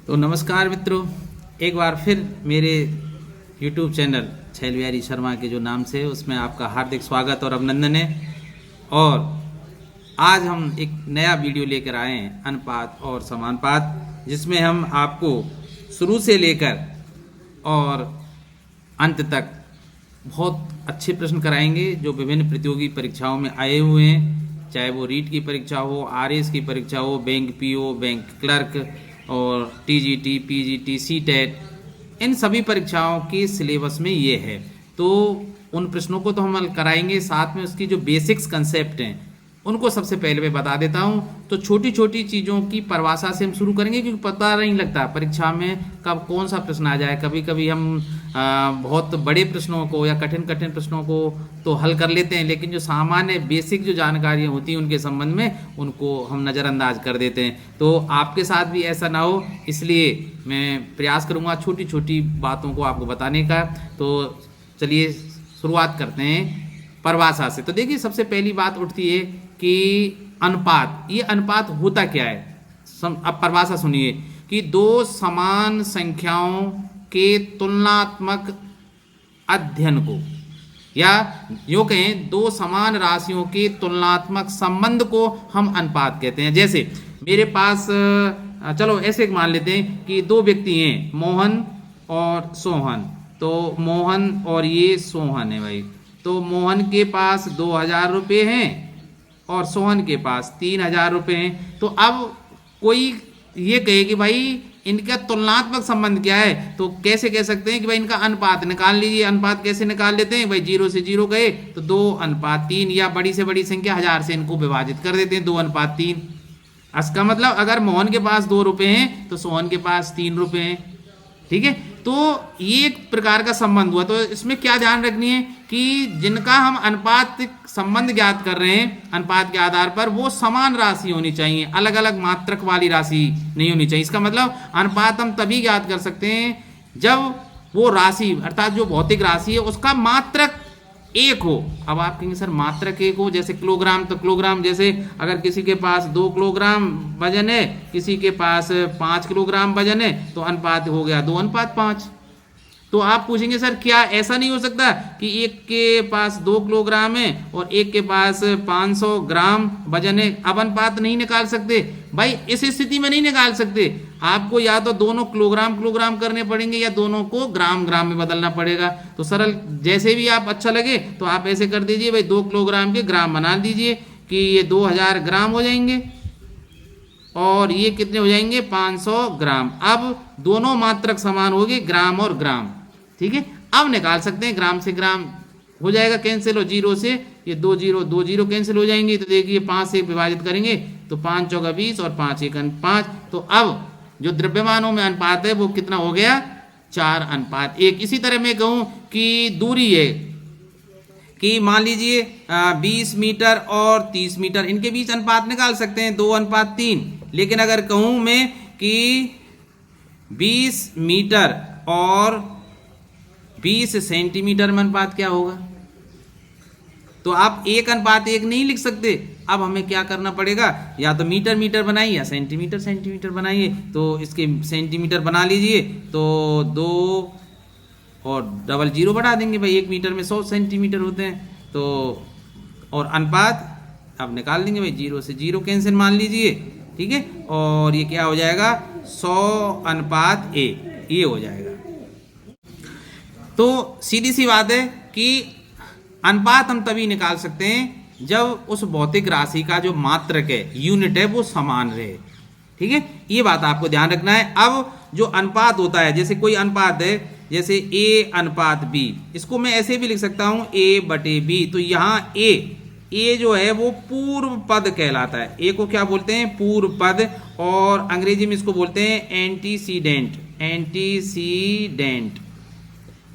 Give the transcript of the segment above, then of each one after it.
तो नमस्कार मित्रों, एक बार फिर मेरे YouTube चैनल छैल बिहारी शर्मा के जो नाम से है उसमें आपका हार्दिक स्वागत और अभिनंदन है। और आज हम एक नया वीडियो लेकर आए हैं अनुपात और समानुपात, जिसमें हम आपको शुरू से लेकर और अंत तक बहुत अच्छे प्रश्न कराएंगे जो विभिन्न प्रतियोगी परीक्षाओं में आए हुए हैं, चाहे वो रीट की परीक्षा हो, आरएस की परीक्षा हो, बैंक पीओ, बैंक क्लर्क और टीजीटी, पीजीटी, सीटेट, इन सभी परीक्षाओं के सिलेबस में ये है। तो उन प्रश्नों को तो हम हल कराएंगे, साथ में उसकी जो बेसिक्स कंसेप्ट हैं उनको सबसे पहले मैं बता देता हूँ। तो छोटी छोटी चीज़ों की परिभाषा से हम शुरू करेंगे, क्योंकि पता नहीं लगता परीक्षा में कब कौन सा प्रश्न आ जाए। कभी कभी हम बहुत बड़े प्रश्नों को या कठिन प्रश्नों को तो हल कर लेते हैं, लेकिन जो सामान्य बेसिक जो जानकारियाँ होती हैं उनके संबंध में उनको हम नज़रअंदाज कर देते हैं। तो आपके साथ भी ऐसा ना हो, इसलिए मैं प्रयास करूँगा छोटी छोटी बातों को आपको बताने का। तो चलिए शुरुआत करते हैं परिभाषा से। तो देखिए, सबसे पहली बात उठती है कि अनुपात, ये अनुपात होता क्या है। अब परिभाषा सुनिए कि दो समान संख्याओं के तुलनात्मक अध्ययन को, या यूँ कहें दो समान राशियों के तुलनात्मक संबंध को हम अनुपात कहते हैं। जैसे मेरे पास चलो ऐसे मान लेते हैं कि दो व्यक्ति हैं, मोहन और सोहन। तो मोहन और ये सोहन है भाई। तो मोहन के पास 2000 रुपये हैं और सोहन के पास 3000 रुपये हैं। तो अब कोई ये कहे कि भाई इनका तुलनात्मक संबंध क्या है, तो कैसे कह सकते हैं कि भाई इनका अनुपात निकाल लीजिए। अनुपात कैसे निकाल लेते हैं भाई, 0 से 0 गए तो 2:3, या बड़ी से बड़ी संख्या 1000 से इनको विभाजित कर देते हैं, 2:3। इसका मतलब अगर मोहन के पास 2 रुपये हैं तो सोहन के पास 3 रुपये हैं। ठीक है, तो ये एक प्रकार का संबंध हुआ। तो इसमें क्या ध्यान रखनी है कि जिनका हम अनुपात संबंध ज्ञात कर रहे हैं अनुपात के आधार पर, वो समान राशि होनी चाहिए, अलग अलग मात्रक वाली राशि नहीं होनी चाहिए। इसका मतलब अनुपात हम तभी ज्ञात कर सकते हैं जब वो राशि अर्थात जो भौतिक राशि है उसका मात्रक एक हो। अब आप कहेंगे सर मात्रक एक हो, जैसे किलोग्राम, तो किलोग्राम जैसे अगर किसी के पास 2 किलोग्राम वजन है, किसी के पास 5 किलोग्राम वजन है, तो अनुपात हो गया 2:5। तो आप पूछेंगे सर क्या ऐसा नहीं हो सकता कि एक के पास 2 किलोग्राम है और एक के पास 500 ग्राम वजन है, अब अनुपात नहीं निकाल सकते? भाई इस स्थिति में नहीं निकाल सकते, आपको या तो दोनों किलोग्राम करने पड़ेंगे या दोनों को ग्राम में बदलना पड़ेगा। तो सरल जैसे भी आप अच्छा लगे तो आप ऐसे कर दीजिए भाई, 2 किलोग्राम के ग्राम बना दीजिए कि ये 2000 ग्राम हो जाएंगे और ये कितने हो जाएंगे 500 ग्राम। अब दोनों मात्रक समान हो गए, ग्राम और ग्राम। ठीक है, अब निकाल सकते हैं, ग्राम से ग्राम हो जाएगा कैंसिल, और 0 से ये 2 0 कैंसिल हो जाएंगे। तो देखिए 5 से विभाजित करेंगे तो 5 चौका 20 और 5 1 5। तो अब जो द्रव्यमानों में अनुपात है वो कितना हो गया, 4:1। इसी तरह मैं कहूँ कि दूरी है कि मान लीजिए 20 मीटर और 30 मीटर, इनके बीच अनुपात निकाल सकते हैं 2:3। लेकिन अगर कहूँ मैं कि 20 मीटर और 20 सेंटीमीटर में अनुपात क्या होगा, तो आप 1:1 नहीं लिख सकते। अब हमें क्या करना पड़ेगा, या तो मीटर बनाइए या सेंटीमीटर बनाइए। तो इसके सेंटीमीटर बना लीजिए, तो 2 और 00 बढ़ा देंगे भाई, 1 मीटर में 100 सेंटीमीटर होते हैं। तो और अनुपात अब निकाल देंगे भाई, 0 से 0 कैंसिल मान लीजिए। ठीक है, और ये क्या हो जाएगा 100:1, ये हो जाएगा। तो सीधी सी बात है कि अनुपात हम तभी निकाल सकते हैं जब उस भौतिक राशि का जो मात्रक है, यूनिट है, वो समान रहे। ठीक है, ये बात आपको ध्यान रखना है। अब जो अनुपात होता है, जैसे कोई अनुपात है, जैसे A:B, इसको मैं ऐसे भी लिख सकता हूं A/B। तो यहाँ A जो है वो पूर्व पद कहलाता है। A को क्या बोलते हैं, पूर्व पद, और अंग्रेजी में इसको बोलते हैं एंटीसीडेंट।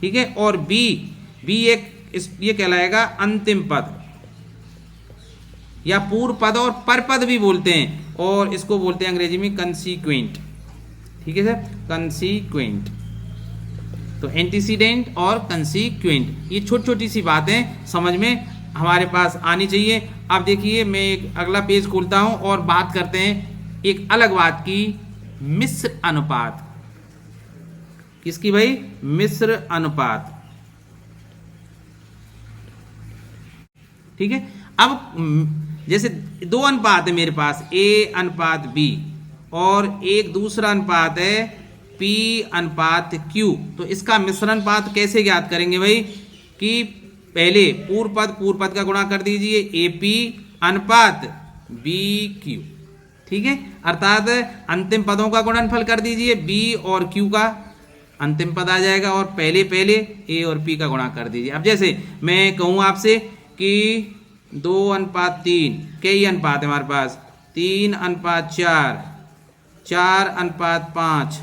ठीक है, और B ये कहलाएगा अंतिम पद, या पूर्व पद और परपद भी बोलते हैं, और इसको बोलते हैं अंग्रेजी में कंसीक्वेंट। ठीक है सर, कंसीक्वेंट। तो एंटीसीडेंट और कंसीक्वेंट, ये छोटी छोटी सी बातें समझ में हमारे पास आनी चाहिए। अब देखिए मैं एक अगला पेज खोलता हूं और बात करते हैं एक अलग बात की, मिश्र अनुपात। किसकी भाई? मिश्र अनुपात। ठीक है। अब जैसे दो अनुपात है मेरे पास, ए अनुपात बी, और एक दूसरा अनुपात है पी अनुपात क्यू। तो इसका मिश्रण अनुपात कैसे ज्ञात करेंगे भाई? कि पहले पूर्व पद का गुणा कर दीजिए, ए पी अनुपात बी क्यू। ठीक है, अर्थात अंतिम पदों का गुणनफल कर दीजिए, बी और क्यू का अंतिम पद आ जाएगा, और पहले ए और पी का गुणा कर दीजिए। अब जैसे मैं कहूँ आपसे कि 2:3, कई अनुपात है हमारे पास, 3:4, 4:5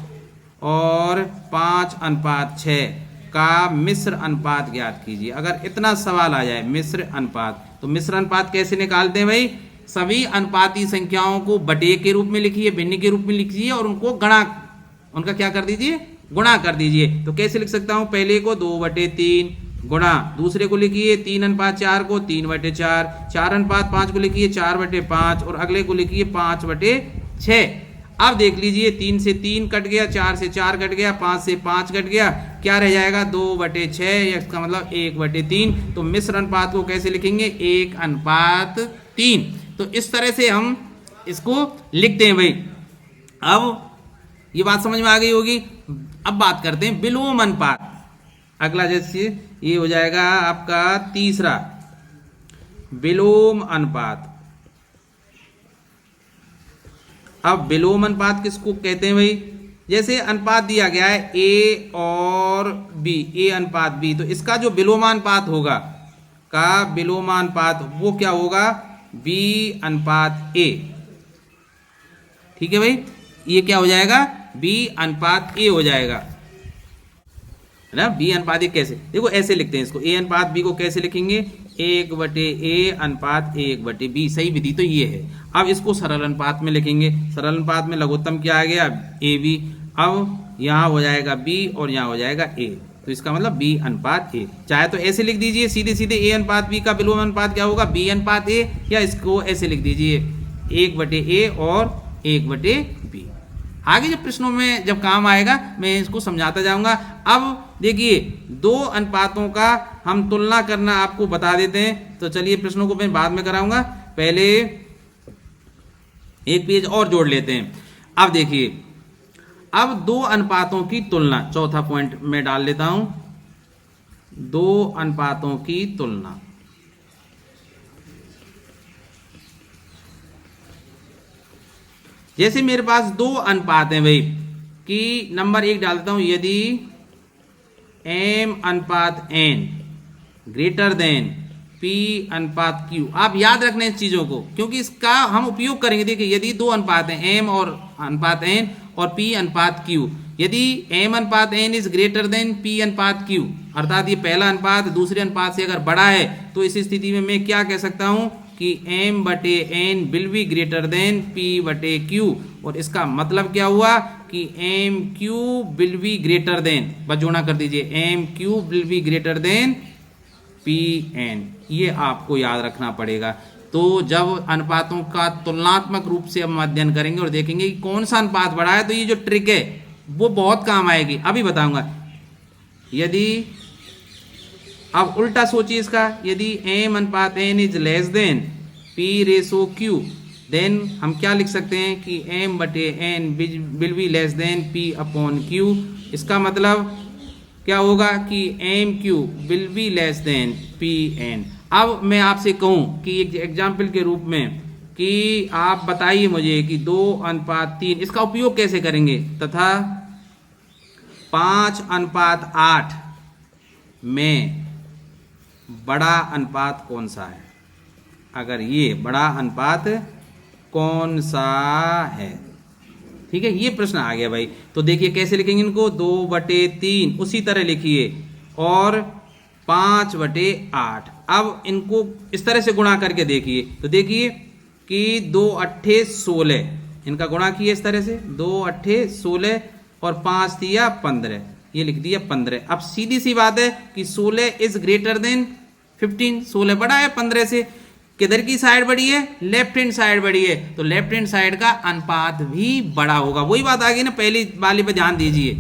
और 5:6 का मिश्र अनुपात ज्ञात कीजिए। अगर इतना सवाल आ जाए मिश्र अनुपात, तो मिश्र अनुपात कैसे निकालते हैं भाई? सभी अनुपाती संख्याओं को बटे के रूप में लिखिए, भिन्न के रूप में लिखिए, और उनको उनका क्या कर दीजिए? गुणा कर दीजिए। तो कैसे लिख सकता हूं? पहले को 2/3 गुणा, दूसरे को लिखिए 3:4 को 3/4, 4:5 को लिखिए 4/5, और अगले को लिखिए 5/6। अब देख लीजिए, 3 से 3 कट गया, 4 से 4 कट गया, 5 से 5 कट गया, क्या रह जाएगा? 2/6, इसका मतलब 1/3। तो मिश्र अनुपात को कैसे लिखेंगे? 1:3। तो इस तरह से हम इसको लिखते हैं भाई। अब ये बात समझ में आ गई होगी। अब बात करते हैं विलोम अनुपात। अगला जैसे ये हो जाएगा आपका तीसरा, विलोम अनुपात। अब विलोम अनुपात किसको कहते हैं भाई? जैसे अनुपात दिया गया है ए और बी, ए अनुपात बी, तो इसका जो विलोमानुपात होगा का विलोमानुपात वो क्या होगा? बी अनुपात ए। ठीक है भाई, ये क्या हो जाएगा? बी अनुपात ए हो जाएगा, है ना। बी अनुपात ए कैसे? देखो ऐसे लिखते हैं इसको, ए अनुपात बी को कैसे लिखेंगे? 1/a अनुपात 1/b। सही विधि तो ये है। अब इसको सरल अनुपात में लिखेंगे। सरल अनुपात में लघुत्तम क्या आ गया? A B. अब यहाँ हो जाएगा बी और यहाँ हो जाएगा ए, तो इसका मतलब बी अनुपात ए। चाहे तो ऐसे लिख दीजिए सीधे सीधे, ए अनुपात बी का विलोम अनुपात क्या होगा? बी अनुपात ए, या इसको ऐसे लिख दीजिए 1/a और 1/b। आगे जब प्रश्नों में जब काम आएगा मैं इसको समझाता जाऊंगा। अब देखिए, दो अनुपातों का हम तुलना करना आपको बता देते हैं। तो चलिए प्रश्नों को मैं बाद में कराऊंगा, पहले एक पेज और जोड़ लेते हैं। अब देखिए, अब दो अनुपातों की तुलना, चौथा पॉइंट मैं डाल लेता हूं, दो अनुपातों की तुलना। जैसे मेरे पास दो अनुपात हैं भाई, कि नंबर 1 डाल देता हूं, यदि m अनुपात n ग्रेटर देन p अनुपात q। आप याद रखना इस चीजों को, क्योंकि इसका हम उपयोग करेंगे। देखिए, यदि दो अनुपात हैं m और अनुपात n और p अनुपात q, यदि m अनुपात n is greater than p अनुपात q, अर्थात ये पहला अनुपात दूसरे अनुपात से अगर बड़ा है, तो इस स्थिति में मैं क्या कह सकता हूं कि m/n will be greater than p/q। और इसका मतलब क्या हुआ कि mq will be greater than, बस जोड़ना कर दीजिए, mq will be greater than pn। ये आपको याद रखना पड़ेगा। तो जब अनुपातों का तुलनात्मक रूप से हम अध्ययन करेंगे और देखेंगे कि कौन सा अनुपात बड़ा है, तो ये जो ट्रिक है वो बहुत काम आएगी, अभी बताऊंगा। यदि अब उल्टा सोचिए इसका, यदि m अनुपात n is less than p/q, then हम क्या लिख सकते हैं कि m/n will be less than p/q। इसका मतलब क्या होगा कि mq will be less than pn। अब मैं आपसे कहूं कि एक एग्जाम्पल के रूप में कि आप बताइए मुझे कि 2:3 इसका उपयोग कैसे करेंगे, तथा 5:8 में बड़ा अनुपात कौन सा है? अगर ये बड़ा अनुपात कौन सा है? ठीक है, ये प्रश्न आ गया भाई। तो देखिए कैसे लिखेंगे इनको, 2/3 उसी तरह लिखिए, और 5/8। अब इनको इस तरह से गुणा करके देखिए, तो देखिए कि 2×8 = 16, इनका गुणा किए इस तरह से, 2×8 = 16 और 5 दिया 15, ये लिख दिया 15। अब सीधी सी बात है कि 16 इज ग्रेटर देन 15, 16 बड़ा है 15 से, किधर की साइड बड़ी है, लेफ्ट हैंड साइड बड़ी है, तो लेफ्ट हैंड साइड का अनुपात भी बड़ा होगा। वही बात आ गई ना, पहली वाली पे ध्यान दीजिए,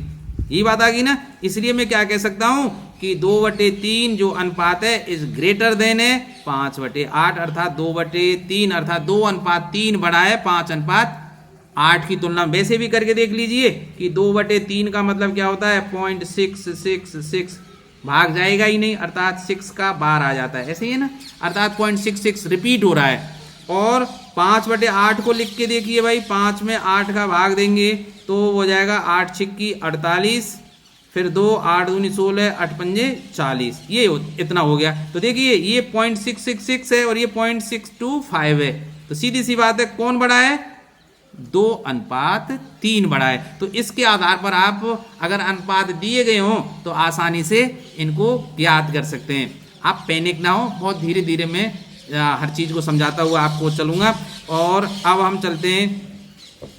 यही बात आ गई ना। इसलिए मैं क्या कह सकता हूं कि 2/3 जो अनुपात है इज ग्रेटर देन है 5/8, अर्थात 2/3 अर्थात 2:3 बड़ा है 5:8 की तुलना। वैसे भी करके देख लीजिए कि 2/3 का मतलब क्या होता है 0.666, भाग जाएगा ही नहीं, अर्थात 6 का बार आ जाता है, ऐसे ही है ना, अर्थात 0.66 रिपीट हो रहा है। और 5/8 को लिख के देखिए भाई, 5 में 8 का भाग देंगे तो हो जाएगा 8 छिक्की 48, फिर 2 8 दूनी 16, 8 पंजे 40, ये इतना हो गया। तो देखिए ये 0.666 है और ये 0.625 है, तो सीधी सी बात है कौन बड़ा है, 2:3 बड़ा है। तो इसके आधार पर आप अगर अनुपात दिए गए हों तो आसानी से इनको ज्ञात कर सकते हैं। आप पैनिक ना हो, बहुत धीरे धीरे मैं हर चीज़ को समझाता हुआ आपको चलूँगा। और अब हम चलते हैं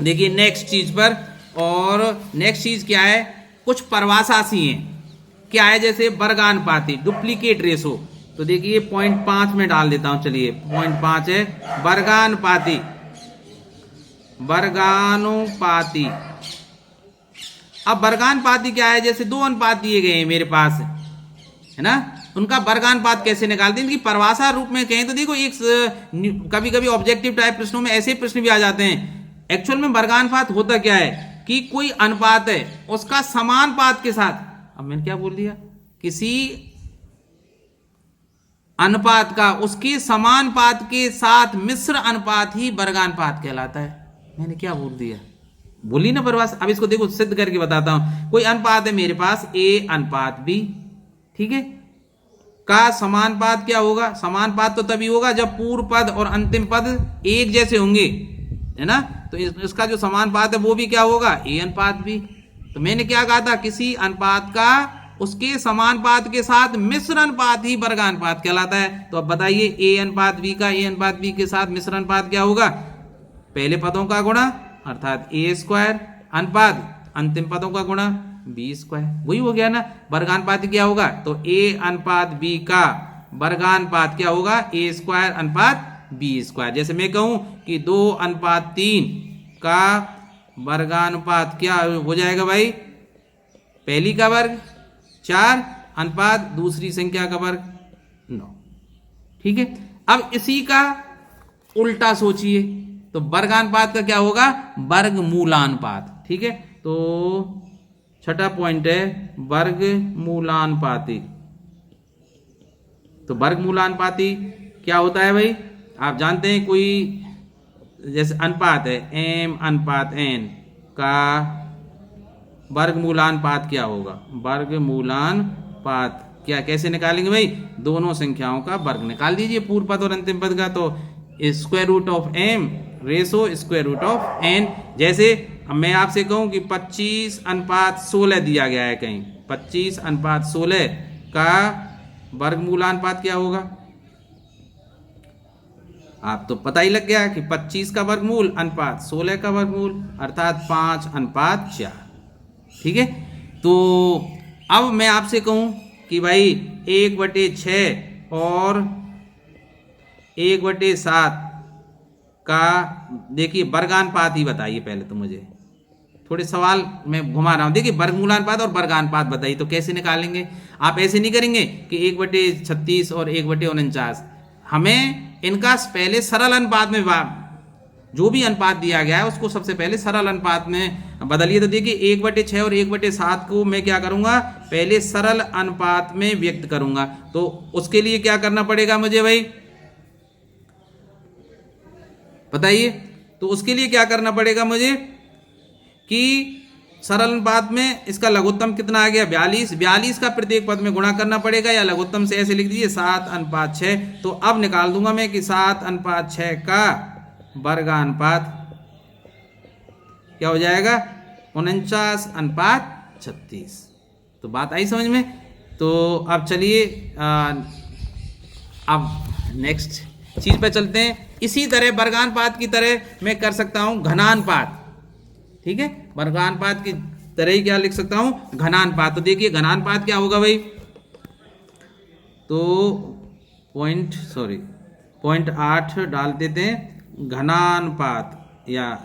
देखिए नेक्स्ट चीज़ पर। और नेक्स्ट चीज़ क्या है, कुछ परिभाषा सी हैं, क्या है, जैसे वर्गानुपाती डुप्लीकेट रेशो। तो देखिए 0.5 में डाल देता हूँ, चलिए 0.5 है वर्गानुपाती। वर्गानुपाती, अब वर्गानुपाती क्या है, जैसे 2 अनुपात दिए गए हैं मेरे पास, है ना, उनका वर्गानुपात कैसे निकालते हैं, इनकी परिभाषा रूप में कहें तो देखो, एक कभी कभी ऑब्जेक्टिव टाइप प्रश्नों में ऐसे प्रश्न भी आ जाते हैं। एक्चुअल में वर्गानुपात होता क्या है कि कोई अनुपात है उसका समानुपात के साथ, अब मैंने क्या बोल दिया, किसी अनुपात का उसके समानुपात के साथ मिश्र अनुपात ही वर्गानुपात कहलाता है। मैंने क्या बोल दिया, बोली ना परिभाषा। अब इसको देखो सिद्ध करके बताता हूं। कोई अनुपात है मेरे पास A/B, ठीक है, का समानुपात क्या होगा, समानुपात तो तभी होगा जब पूर्व पद और अंतिम पद एक जैसे होंगे, है ना। तो इसका जो समानुपात है वो भी क्या होगा, A/B। तो मैंने क्या कहा था, किसी अनुपात का उसके समानुपात के साथ मिश्र अनुपात ही वर्गानुपात कहलाता है। तो अब बताइए A/B का A/B के साथ मिश्र अनुपात क्या होगा, पहले पदों का गुणा अर्थात A² अनुपात अंतिम पदों का गुणा B², वही हो गया ना। वर्गानुपात क्या होगा, तो A/B का वर्गानुपात क्या होगा, A² B²। जैसे मैं कहूं कि 2:3 का वर्गानुपात क्या हो जाएगा भाई, पहली का वर्ग 4 अनुपात दूसरी संख्या का वर्ग 9, ठीक है। अब इसी का उल्टा सोचिए, तो वर्गानुपात का क्या होगा, वर्गमूलानुपात, ठीक है। तो छठा पॉइंट है वर्गमूलानुपाती। तो वर्गमूलानुपाती क्या होता है भाई, आप जानते हैं, कोई जैसे अनुपात है M/N का वर्गमूलानुपात क्या होगा, वर्गमूलानुपात क्या कैसे निकालेंगे भाई, दोनों संख्याओं का वर्ग निकाल दीजिए, पूर्व पद और अंतिम पद का। तो √M रेशो √N। जैसे अब मैं आपसे कहूं कि 25:16 दिया गया है कहीं, 25:16 का वर्गमूलानुपात क्या होगा, आप तो पता ही लग गया कि 25 का वर्गमूल अनुपात 16 का वर्गमूल अर्थात 5:4, ठीक है। तो अब मैं आपसे कहूं कि भाई 1/6 और 1/7 का देखिए वर्गानुपात ही बताइए। पहले तो मुझे थोड़े सवाल मैं घुमा रहा हूं, देखिए वर्गमूलानुपात और वर्गानुपात बताइए, तो कैसे निकालेंगे। आप ऐसे नहीं करेंगे कि 1/36 और 1/49, हमें इनका पहले सरल अनुपात में, जो भी अनुपात दिया गया है उसको सबसे पहले सरल अनुपात में बदलिए। तो देखिए 1/6 और 1/7 को मैं क्या करूंगा, पहले सरल अनुपात में व्यक्त करूंगा। तो उसके लिए क्या करना पड़ेगा मुझे भाई बताइए, तो उसके लिए क्या करना पड़ेगा मुझे कि सरल अनुपात में इसका लघुत्तम कितना आ गया 42, 42 का प्रत्येक पद में गुणा करना पड़ेगा, या लघुत्तम से ऐसे लिख दीजिए 7:6। तो अब निकाल दूंगा मैं कि 7:6 का वर्गानुपात क्या हो जाएगा 49:36। तो बात आई समझ में। तो अब चलिए अब नेक्स्ट चीज पे चलते हैं। इसी तरह वर्गानुपात की तरह मैं कर सकता हूं घनानुपात, ठीक है, वर्गानुपात की तरह ही क्या लिख सकता हूं, घनानुपात। तो देखिए घनानुपात क्या होगा भाई, तो 0.8 डाल देते हैं घनानुपात, या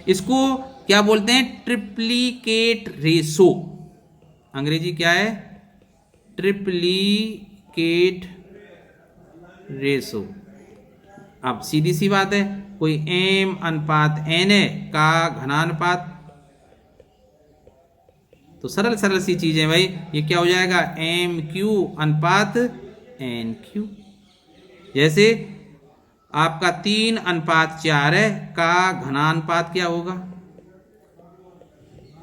इसको क्या बोलते हैं, ट्रिप्लिकेट रेशो। अंग्रेजी क्या है, ट्रिप्लिकेट रेशो। अब सीधी सी बात है, कोई m अनुपात n है का घनानुपात, तो सरल सरल सी चीजें भाई, ये क्या हो जाएगा, MQ अनुपात NQ। जैसे आपका 3:4 है का घनानुपात क्या होगा,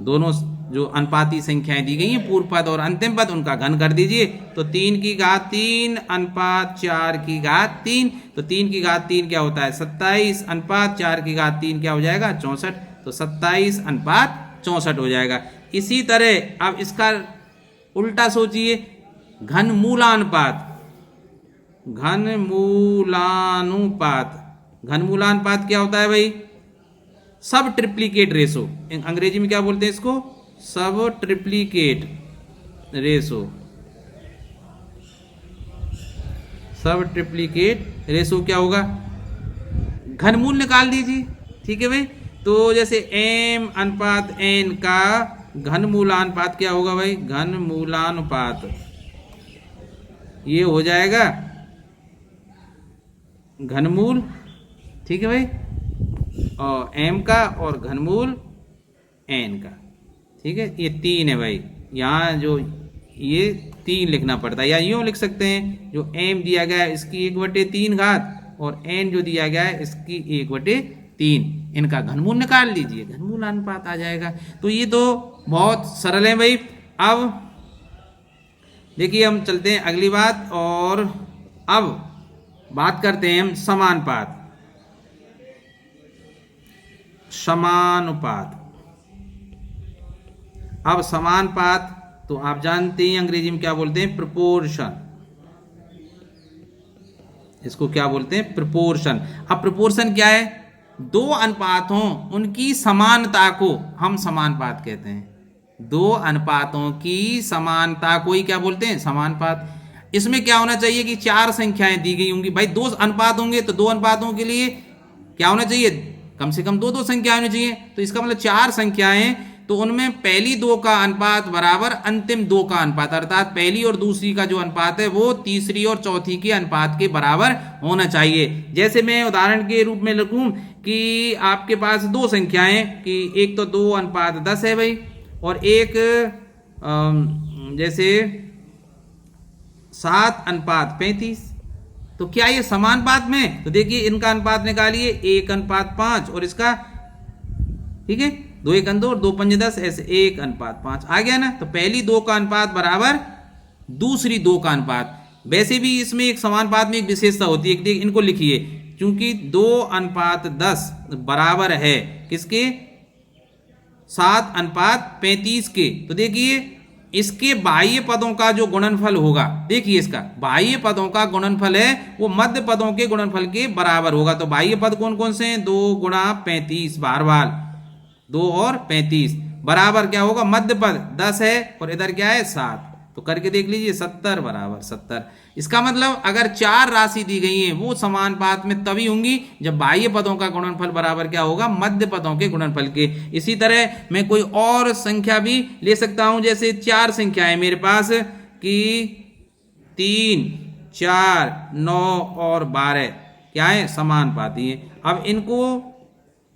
दोनों जो अनुपाती संख्याएं दी गई हैं पूर्व पद और अंतिम पद, उनका घन कर दीजिए, तो 3 की घात 3 अनुपात 4 की घात 3, तो 3 की घात 3 क्या होता है 27 अनुपात 4 की घात 3 क्या हो जाएगा 64, तो 27 अनुपात 64 हो जाएगा। इसी तरह अब इसका उल्टा सोचिए, घनमूलानुपात, घनमूलानुपात, घनमूलानुपात क्या होता है भाई, सब ट्रिप्लिकेट रेशो, अंग्रेजी में क्या बोलते हैं इसको, सब ट्रिप्लिकेट रेशो। सब ट्रिप्लिकेट रेशो क्या होगा, घनमूल निकाल दीजिए, ठीक है भाई। तो जैसे m अनुपात n का घनमूलानुपात क्या होगा भाई, घनमूलानुपात ये हो जाएगा घनमूल, ठीक है भाई, और m का और घनमूल n का, ठीक है। ये 3 है भाई, यहाँ जो ये 3 लिखना पड़ता है, या यूँ लिख सकते हैं, जो m दिया गया है इसकी 1/3 घात और n जो दिया गया है इसकी 1/3, इनका घनमूल निकाल लीजिए, घनमूल अनुपात आ जाएगा। तो ये तो बहुत सरल है भाई। अब देखिए हम चलते हैं अगली बात, और अब बात करते हैं हम समानुपात। समानुपात, अब समानुपात तो आप जानते हैं अंग्रेजी में क्या बोलते हैं, प्रोपोर्शन, इसको क्या बोलते हैं, प्रोपोर्शन। अब प्रोपोर्शन क्या है, दो अनुपातों उनकी समानता को हम समानुपात कहते हैं। दो अनुपातों की समानता को ही क्या बोलते हैं, समानुपात। इसमें क्या होना चाहिए कि 4 संख्याएं दी गई होंगी भाई, 2 अनुपात होंगे तो 2 अनुपातों के लिए क्या होना चाहिए, कम से कम 2 संख्याएं होनी चाहिए। तो इसका मतलब 4 संख्याएं, तो उनमें पहली 2 का अनुपात बराबर अंतिम 2 का अनुपात, अर्थात पहली और दूसरी का जो अनुपात है वो तीसरी और चौथी के अनुपात के बराबर होना चाहिए। जैसे मैं उदाहरण के रूप में लिखूं कि आपके पास 2 संख्याएं, कि एक तो 2:10 है भाई, और एक जैसे 7:35, तो क्या ये समानुपात में, तो देखिए इनका अनुपात निकालिए 1:5 और इसका, ठीक है, 2 1 2 और 2 5 10, ऐसे 1:5 आ गया ना। तो पहली 2 का अनुपात बराबर दूसरी 2 का अनुपात। वैसे भी इसमें एक समानुपात में एक विशेषता होती है, इनको लिखिए, क्योंकि 2:10 बराबर है किसके, 7:35 के। तो देखिए इसके बाह्य पदों का जो गुणनफल होगा, देखिए इसका बाह्य पदों का गुणनफल है वो मध्य पदों के गुणनफल के बराबर होगा। तो बाह्य पद कौन कौन से हैं, 2 × 35, बार बार 2 और 35 बराबर क्या होगा, मध्य पद 10 है और इधर क्या है 7, तो करके देख लीजिए 70 बराबर 70। इसका मतलब अगर 4 राशि दी गई है वो समानुपात में तभी होंगी जब बाह्य पदों का गुणनफल बराबर क्या होगा, मध्य पदों के गुणनफल के। इसी तरह मैं कोई और संख्या भी ले सकता हूं, जैसे 4 संख्याएं मेरे पास कि 3 4 9 और 12 क्या है, समानुपाती है। अब इनको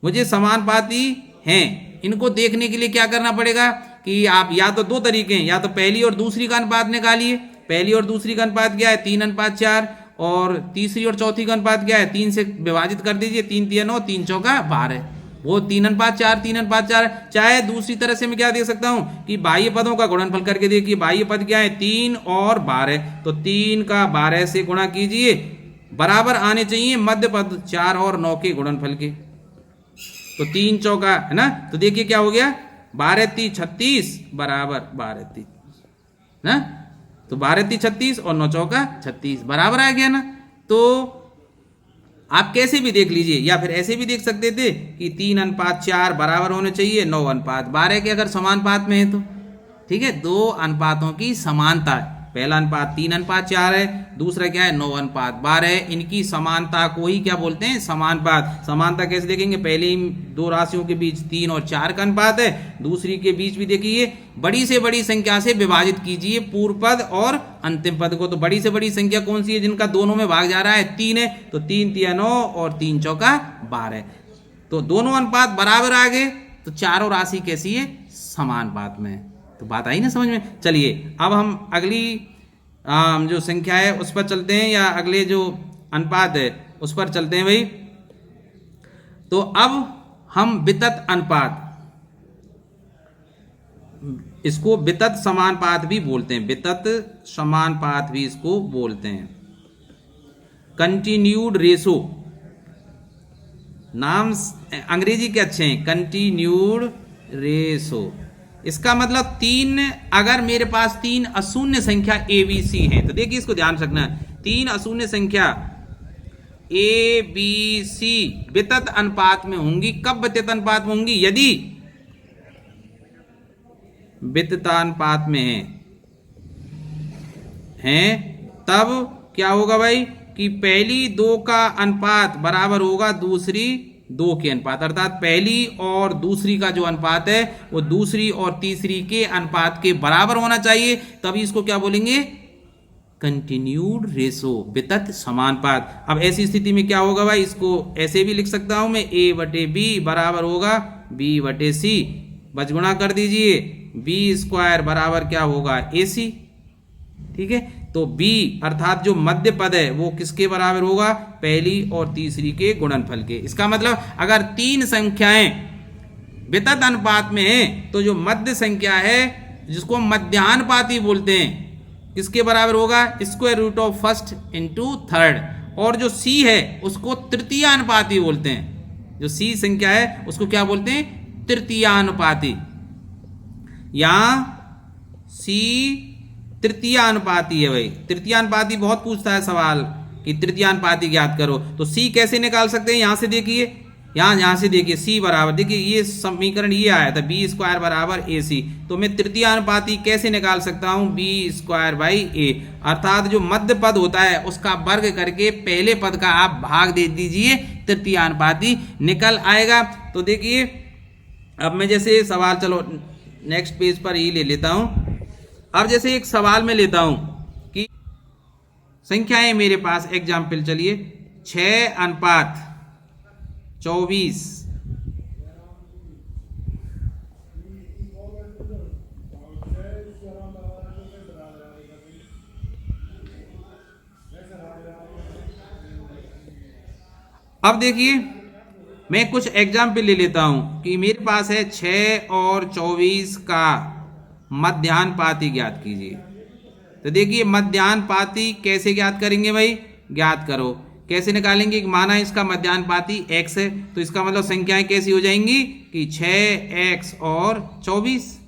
मुझे समानुपाती हैं, इनको देखने के लिए क्या करना पड़ेगा कि आप या तो 2 तरीके हैं, या तो पहली और दूसरी का अनुपात निकालिए। पहली और दूसरी का अनुपात क्या है, 3:4, और तीसरी और चौथी का अनुपात क्या है, 3 से विभाजित कर दीजिए, 3 3 9, 3 4 12, वो 3:4 3:4। चाहे दूसरी तरह से मैं क्या दे सकता हूं कि बाह्य पदों का गुणनफल करके देखिए, बाह्य पद क्या है 3 और 12, तो 3 का 12 से गुणा कीजिए, बराबर आने चाहिए मध्य पद 4 और 9 के गुणनफल के। तो 3 चौका है ना, तो देखिए क्या हो गया, 12 3 36 बराबर 12 3 ना, तो 12 3 36 और 9 चौका 36 बराबर आ गया ना। तो आप कैसे भी देख लीजिए, या फिर ऐसे भी देख सकते थे कि 3:4 बराबर होने चाहिए 9:12 के, अगर समानुपात में है तो, ठीक है, 2 अनुपातों की समानता है। पहला अनुपात 3:4 है, दूसरा क्या है 9:12 है। इनकी समानता को ही क्या बोलते हैं, समानुपात। समानता कैसे देखेंगे, पहले ही दो राशियों के बीच 3 और 4 का अनुपात है, दूसरी के बीच भी देखिए बड़ी से बड़ी संख्या से विभाजित कीजिए पूर्व पद और अंतिम पद को। तो बड़ी से बड़ी संख्या कौन सी है जिनका दोनों में भाग जा रहा है, 3 है, तो 3 तिया 9 और 3 चौका 12। तो दोनों अनुपात बराबर आ गए, तो चारों राशि कैसी है, समानुपात में। तो बात आई ना समझ में। चलिए अब हम अगली जो संख्या है उस पर चलते हैं, या अगले जो अनुपात है उस पर चलते हैं भाई। तो अब हम वितत अनुपात, इसको वितत समानुपात भी बोलते हैं, वितत समानुपात भी इसको बोलते हैं। कंटिन्यूड रेशो, नाम अंग्रेजी के अच्छे हैं, कंटिन्यूड रेशो। इसका मतलब 3, अगर मेरे पास 3 अशून्य संख्या ए बी सी है, तो देखिए इसको ध्यान रखना है, 3 अशून्य संख्या ए बी सी वितत अनुपात में होंगी। कब वितत अनुपात में होंगी, यदि विततानुपात में हैं, तब क्या होगा भाई कि पहली 2 का अनुपात बराबर होगा दूसरी 2 के अनुपात, अर्थात पहली और दूसरी का जो अनुपात है वो दूसरी और तीसरी के अनुपात के बराबर होना चाहिए, तभी इसको क्या बोलेंगे, कंटिन्यूड रेशो, वितत समानुपात। अब ऐसी स्थिति में क्या होगा भाई, इसको ऐसे भी लिख सकता हूं मैं, a बटे बी बराबर होगा b बटे सी, बचगुणा कर दीजिए, बी स्क्वायर बराबर क्या होगा ए सी। ठीक है, तो b अर्थात जो मध्य पद है वो किसके बराबर होगा, पहली और तीसरी के गुणनफल के। इसका मतलब अगर 3 संख्याएं वितत अनुपात में है, तो जो मध्य संख्या है जिसको मध्यानुपाती बोलते हैं, किसके बराबर होगा, square root of first into third. और जो c है उसको तृतीयानुपाती बोलते हैं, जो c संख्या है उसको क्या बोलते हैं, तृतीयानुपाती। यहां c तृतीयानुपाती है भाई, तृतीयानुपाती बहुत पूछता है सवाल कि तृतीयानुपाती ज्ञात करो, तो c कैसे निकाल सकते हैं, यहां से देखिए, यहां से देखिए c बराबर, देखिए ये समीकरण ये आया था b स्क्वायर बराबर ए सी, तो मैं तृतीयानुपाती कैसे निकाल सकता हूं, b स्क्वायर बाई ए, अर्थात जो मध्य पद होता है उसका वर्ग करके पहले पद का आप भाग दे दीजिए, तृतीयानुपाती निकल आएगा। तो देखिए अब मैं जैसे सवाल, चलो नेक्स्ट पेज पर ही ले लेता हूं। अब जैसे एक सवाल में लेता हूं कि संख्याएं मेरे पास, एग्जाम्पल चलिए 6:24, अब देखिए मैं कुछ एग्जाम्पल ले लेता हूं कि मेरे पास है 6 और 24 का मध्यानुपाती ज्ञात कीजिए। तो देखिए मध्यानुपाती कैसे ज्ञात करेंगे भाई, ज्ञात करो, कैसे निकालेंगे, माना इसका मध्यानुपाती x है, तो इसका मतलब संख्याएं कैसी हो जाएंगी कि 6x और 24,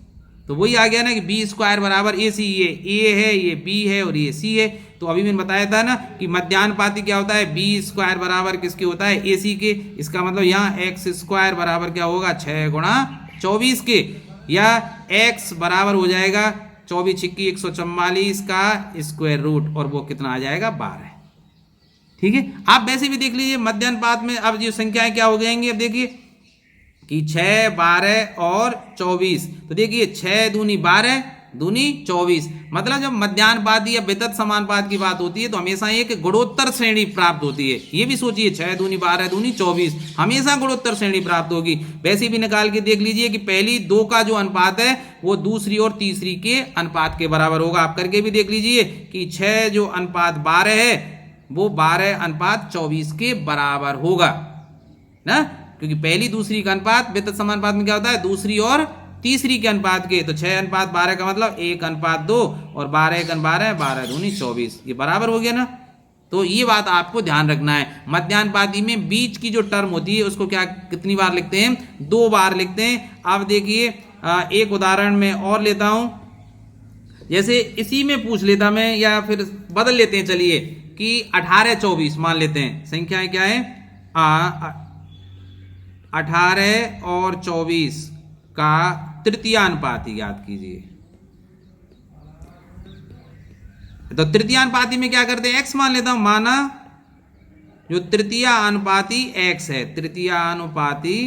तो वही आ गया ना कि b स्क्वायर बराबर ए सी, ये a है, ये b है और ये c है। तो अभी मैंने बताया था ना कि मध्यानुपाती क्या होता है, b स्क्वायर बराबर किसके होता है, ए सी के। इसका मतलब यहाँ x स्क्वायर बराबर क्या होगा, 6 गुणा 24 के, या x बराबर हो जाएगा 24 छिक्की 144 का स्क्वायर रूट, और वो कितना आ जाएगा, 12। ठीक है, आप वैसे भी देख लीजिए मध्यानुपात में अब ये संख्याएं क्या हो जाएंगी, अब देखिए कि 6, 12 और 24, तो देखिए 6 दूनी 12 दूनी 24, मतलब जब मध्यानुपाती या वितत समानुपात की बात होती है तो हमेशा एक गुणोत्तर श्रेणी प्राप्त होती है। ये भी सोचिए 6 दूनी 12 दूनी 24, हमेशा गुणोत्तर श्रेणी प्राप्त होगी। वैसे भी निकाल के देख लीजिए कि पहली 2 का जो अनुपात है वो दूसरी और तीसरी के अनुपात के बराबर होगा। आप करके भी देख लीजिए कि 6 जो अनुपात 12 है वो 12:24 के बराबर होगा ना, क्योंकि पहली दूसरी का अनुपात वितत समानुपात में क्या होता है, दूसरी और तीसरी के अनुपात के। तो 6:12 का मतलब 1:2 और 12:1:12, 12 दूनी 24, ये बराबर हो गया ना। तो ये बात आपको ध्यान रखना है। मध्यानुपाती में बीच की जो टर्म होती है उसको क्या कितनी बार लिखते हैं, 2 बार लिखते हैं। अब देखिए एक उदाहरण में और लेता हूं, जैसे इसी में पूछ लेता मैं, या फिर बदल लेते हैं चलिए कि 18-24 मान लेते हैं। संख्याएं क्या है, 18 और 24 का तृतीयानुपाती ज्ञात कीजिए। तो तृतीय अनुपाती में क्या करते हैं, x मान लेता हूं, माना जो तृतीय अनुपाती x है, तृतीय अनुपाती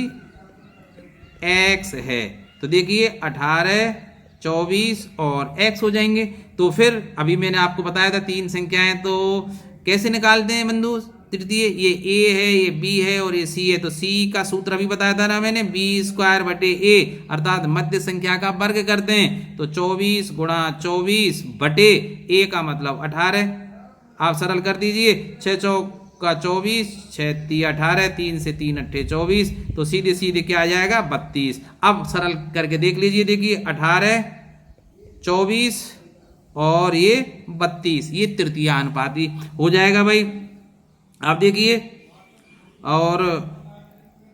x है, तो देखिए 18, 24 और x हो जाएंगे। तो फिर अभी मैंने आपको बताया था 3 संख्याएं, तो कैसे निकालते हैं बंधु तृतीय, ये a है, ये b है और ये c है, तो c का सूत्र अभी बताया था ना मैंने, b² बटे a, अर्थात मध्य संख्या का वर्ग करते हैं। तो 24 गुणा 24 बटे a का मतलब 18, आप सरल कर दीजिए, 6 चौका 24, 6 तिया 18, 3 से 3 अट्ठे 24, तो सीधे सीधे क्या आ जाएगा 32। अब सरल करके देख लीजिए, देखिए 18, 24 और ये 32, ये तृतीय अनुपाती हो जाएगा भाई। आप देखिए, और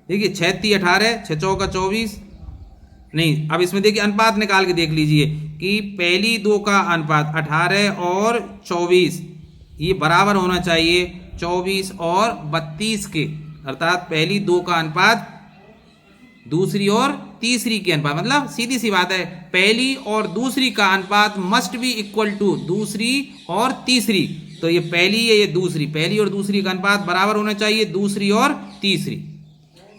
देखिए 6 तिया 18, 6 चौका 24, नहीं, अब इसमें देखिए अनुपात निकाल के देख लीजिए कि पहली दो का अनुपात 18 और 24 ये बराबर होना चाहिए 24 और 32 के, अर्थात पहली दो का अनुपात दूसरी और तीसरी के अनुपात, मतलब सीधी सी बात है, पहली और दूसरी का अनुपात मस्ट बी इक्वल टू दूसरी और तीसरी। तो ये पहली है, ये दूसरी, पहली और दूसरी का अनुपात बराबर होना चाहिए दूसरी और तीसरी।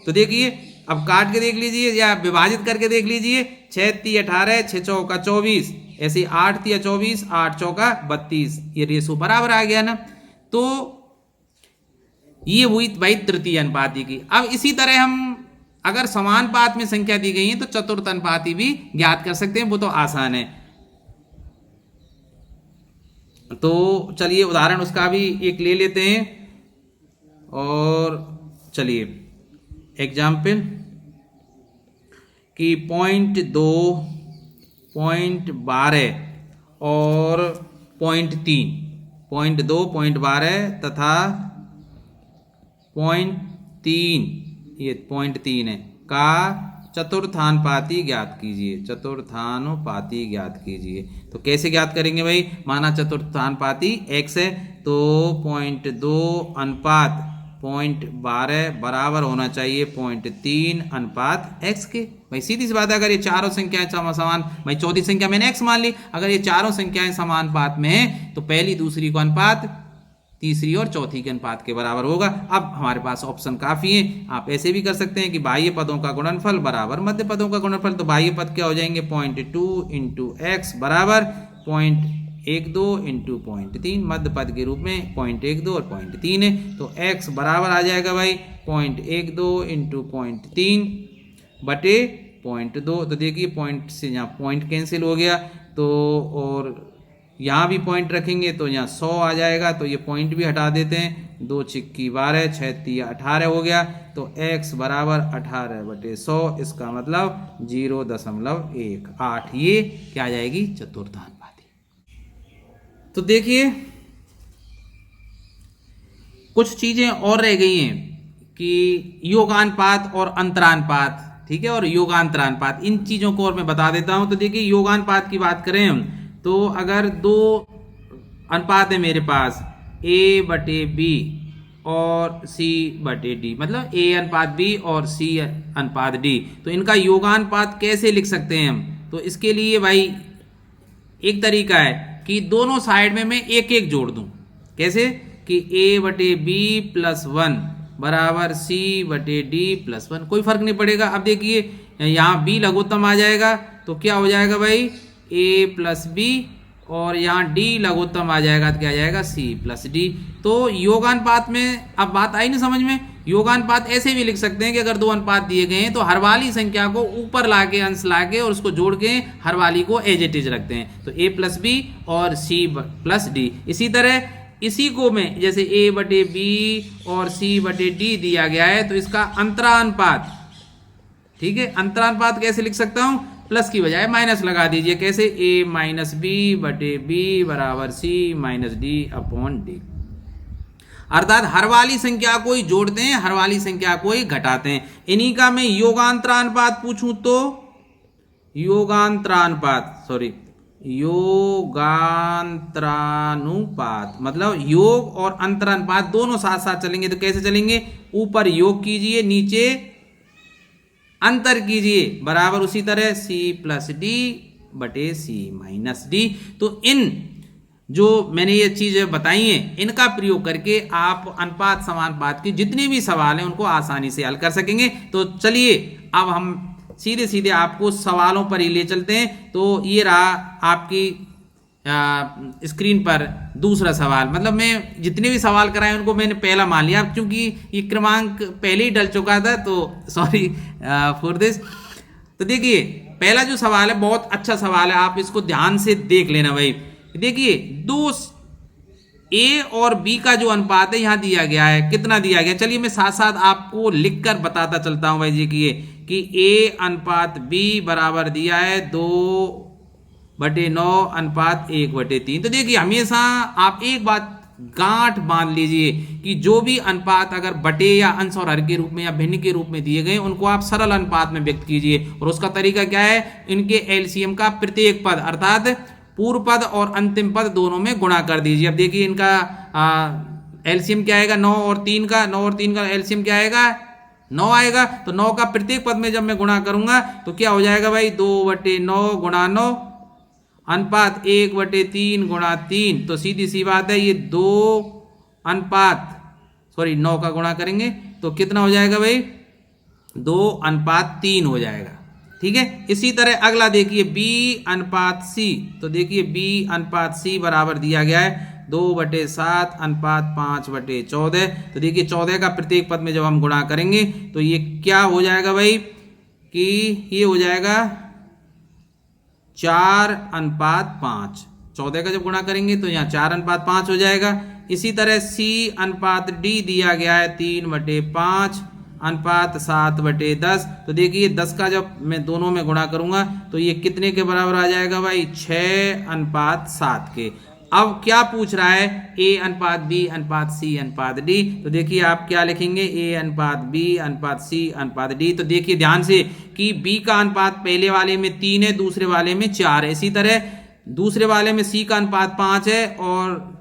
तो देखिए अब काट के देख लीजिए या विभाजित करके देख लीजिए, 6 तिया 18, 6 चौका 24, ऐसे 8 तिया 24, 8 चौका 32, ये रेशो बराबर आ गया ना। तो ये हुई भाई तृतीय अनुपाती की। अब इसी तरह हम अगर समानुपात में संख्या दी गई है तो चतुर्थ अनुपाती भी ज्ञात कर सकते हैं, वो तो आसान है। तो चलिए उदाहरण उसका भी एक ले लेते हैं, और चलिए एग्जाम्पल कि 0.2, 0.12 और 0.3, 0.2, 0.12 तथा 0.3, ये 0.3 है, का चतुर्थानुपाती ज्ञात कीजिए, चतुर्थानुपाती ज्ञात कीजिए। तो कैसे ज्ञात करेंगे भाई, माना चतुर्थानुपाती x है, तो 0.2 अनुपात 0.12 बराबर होना चाहिए 0.3 अनुपात x के। भाई सीधी सी बात है, अगर ये चारों संख्याएं समान, भाई चौथी संख्या मैंने x मान ली, अगर ये चारों संख्याएं समानुपात में है तो पहली दूसरी को अनुपात तीसरी और चौथी के अनुपात के बराबर होगा। अब हमारे पास ऑप्शन काफी है, आप ऐसे भी कर सकते हैं कि बाह्य पदों का गुणनफल बराबर मध्य पदों का गुणनफल। तो बाह्य पद क्या हो जाएंगे, 0.2 इंटू एक्स बराबर 0.12 इंटू 0.3, मध्य पद के रूप में 0.12 और 0.3 है, तो x बराबर आ जाएगा भाई 0.12 इंटू 0.3 बटे 0.2। तो देखिए पॉइंट से यहाँ पॉइंट कैंसिल हो गया, तो और यहाँ भी पॉइंट रखेंगे तो यहाँ 100 आ जाएगा, तो ये पॉइंट भी हटा देते हैं, 2 छिक्की 12, 6 तिया 18 हो गया, तो x बराबर 18 बटे 100, इसका मतलब 0.18, ये क्या आ जाएगी चतुर्थानुपाती। तो देखिए कुछ चीजें और रह गई हैं कि योगानुपात और अंतरानुपात, ठीक है, और योगांतरानुपात, इन चीजों को और मैं बता देता हूं। तो देखिए योगानुपात की बात करें हम, तो अगर दो अनुपात है मेरे पास a बटे b और c बटे d, मतलब a अनुपात b और c अनुपात d, तो इनका योगानुपात कैसे लिख सकते हैं हम। तो इसके लिए भाई एक तरीका है कि दोनों साइड में मैं एक एक जोड़ दूं। कैसे कि a बटे b प्लस 1 बराबर c बटे d प्लस 1, कोई फर्क नहीं पड़ेगा। अब देखिए यहाँ b लघुत्तम आ जाएगा, तो क्या हो जाएगा भाई a प्लस b, और यहाँ d लघुत्तम आ जाएगा, तो क्या आ जाएगा c प्लस d। तो योगानुपात में अब बात आई ना समझ में। योगानुपात ऐसे भी लिख सकते हैं कि अगर दो अनुपात दिए गए हैं तो हर वाली संख्या को ऊपर लाके अंश लाके और उसको जोड़ के हर वाली को एज इट इज रखते हैं, तो a प्लस b और c प्लस d। इसी तरह इसी को मैं जैसे a बटे b और c बटे d दिया गया है, तो इसका अंतरानुपात, ठीक है, अंतरानुपात कैसे लिख सकता हूं, प्लस की बजाय माइनस लगा दीजिए। कैसे a माइनस बी बटे b बराबर c minus D upon D, अर्थात हर वाली संख्या को ही जोड़ते हैं, हर वाली संख्या को ही घटाते हैं। इन्हीं का मैं योगांतरानुपात पूछूं तो योगांतरानुपात मतलब योग और अंतरानुपात दोनों साथ साथ चलेंगे। तो कैसे चलेंगे, ऊपर योग कीजिए नीचे अंतर कीजिए, बराबर उसी तरह c प्लस डी बटे c माइनस डी। तो इन जो मैंने ये चीज़ें बताई हैं इनका प्रयोग करके आप अनुपात समानुपात के जितने भी सवाल हैं उनको आसानी से हल कर सकेंगे। तो चलिए अब हम सीधे सीधे आपको सवालों पर ही ले चलते हैं। तो ये रहा आपकी स्क्रीन पर दूसरा सवाल, मतलब मैं जितने भी सवाल कराए उनको मैंने पहला मान लिया क्योंकि ये क्रमांक पहले ही डल चुका था, तो सॉरी फॉर दिस। तो देखिए पहला जो सवाल है बहुत अच्छा सवाल है, आप इसको ध्यान से देख लेना भाई। देखिए दो ए और बी का जो अनुपात है यहां दिया गया है, कितना दिया गया, चलिए मैं साथ साथ आपको लिखकर बताता चलता हूं भाई जी कि ए अनुपात बी बराबर दिया है 2/9 अनुपात 1/3। तो देखिए हमेशा आप एक बात गांठ बांध लीजिए कि जो भी अनुपात अगर बटे या अंश और हर के रूप में या भिन्न के रूप में दिए गए उनको आप सरल अनुपात में व्यक्त कीजिए। और उसका तरीका क्या है, इनके एलसीएम का प्रत्येक पद अर्थात पूर्व पद और अंतिम पद दोनों में गुणा कर दीजिए। अब देखिए इनका एलसीएम क्या आएगा, 9 और 3 का, 9 और 3 का एलसीएम क्या आएगा, 9 आएगा। तो 9 का प्रत्येक पद में जब मैं गुणा करूंगा तो क्या हो जाएगा भाई, 2/9 गुणा 9 अनुपात 1/3 गुणा 3। तो सीधी सी बात है ये 9 का गुणा करेंगे तो कितना हो जाएगा भाई, 2/3 हो जाएगा। ठीक है, इसी तरह अगला देखिए बी अनुपात सी। तो देखिए बी अनुपात सी बराबर दिया गया है 2/7 अनुपात 5/14। तो देखिए 14 का प्रत्येक पद में जब हम गुणा करेंगे तो ये क्या हो जाएगा भाई कि ये हो जाएगा 4/5। 14 का जब गुणा करेंगे तो यहाँ 4/5 हो जाएगा। इसी तरह सी अनुपात डी दिया गया है 3/5 अनुपात 7/10। तो देखिए 10 का जब मैं दोनों में गुणा करूंगा तो ये कितने के बराबर आ जाएगा भाई, 6/7 के। अब क्या पूछ रहा है, ए अनुपात बी अनुपात सी अनुपात डी। तो देखिए आप क्या लिखेंगे, ए अनुपात बी अनुपात सी अनुपात डी। तो देखिए ध्यान से कि बी का अनुपात पहले वाले में 3 है, दूसरे वाले में 4 है। इसी तरह दूसरे वाले में सी का अनुपात 5 है और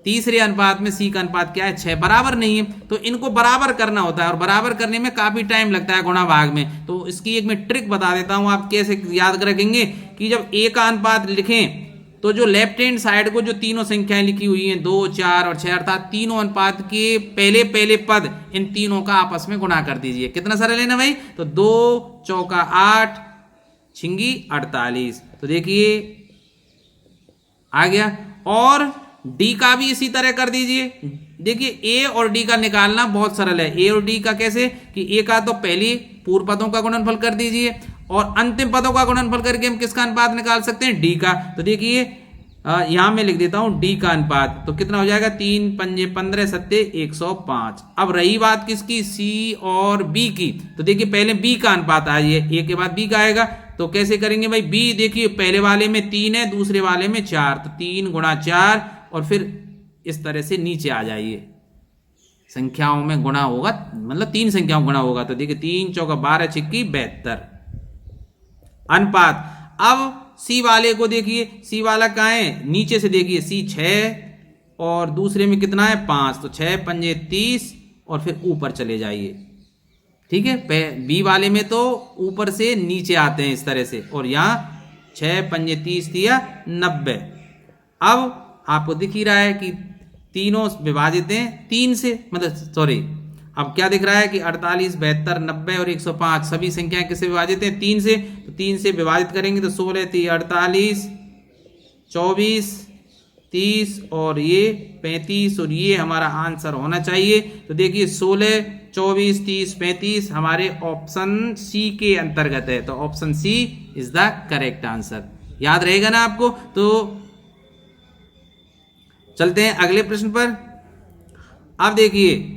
तीसरे अनुपात में सी का अनुपात क्या है, 6, बराबर नहीं है। तो इनको बराबर करना होता है और बराबर करने में काफी टाइम लगता है गुणा भाग में। तो इसकी एक मैं ट्रिक बता देता हूं, आप कैसे याद रखेंगे कि जब ए का अनुपात लिखें तो जो लेफ्ट हैंड साइड को जो तीनों संख्याएं लिखी हुई हैं 2, 4 और 6 अर्थात तीनों अनुपात के पहले पहले पद इन तीनों का आपस में गुणा कर दीजिए। कितना सरल है ना भाई, तो 2 चौका 8 छिंगी 48। तो देखिए आ गया। और डी का भी इसी तरह कर दीजिए। देखिए ए और डी का निकालना बहुत सरल है। ए और डी का कैसे कि ए का तो पहली पूर्व पदों का गुणनफल कर दीजिए और अंतिम पदों का गुणनफल करके हम किसका अनुपात निकाल सकते हैं, डी का। तो देखिए यहां मैं लिख देता हूं डी का अनुपात। तो कितना हो जाएगा, 3 पंजे 15 सत्ते 105। अब रही बात किसकी, सी और बी की। तो देखिए पहले बी का अनुपात आइए, ए के बाद बी का आएगा। तो कैसे करेंगे भाई, बी देखिए पहले वाले में 3 है, दूसरे वाले में 4। तो 3 गुणा 4 और फिर इस तरह से नीचे आ जाइए, संख्याओं में गुणा होगा, मतलब 3 संख्याओं गुणा होगा। तो देखिए 3 चौका 12 छिक्की 72 अनुपात। अब सी वाले को देखिए, सी वाला कहाँ है, नीचे से देखिए सी 6 और दूसरे में कितना है 5। तो 6 पंजे 30 और फिर ऊपर चले जाइए। ठीक है, बी वाले में तो ऊपर से नीचे आते हैं इस तरह से, और यहाँ 6 पंजे 30 दिया 90। अब आपको दिख ही रहा है कि तीनों विभाजित हैं 3 से, मतलब सॉरी अब क्या दिख रहा है कि 48, 72, 90 और 105 सभी संख्याएं किससे विभाजित हैं, 3 से। तो 3 से विभाजित करेंगे तो 16 3 48, 24 30 और ये 35 और ये हमारा आंसर होना चाहिए। तो देखिए 16 24 30 35 हमारे ऑप्शन सी के अंतर्गत है। तो option C is the correct answer. याद रहेगा ना आपको। तो चलते हैं अगले प्रश्न पर। अब देखिए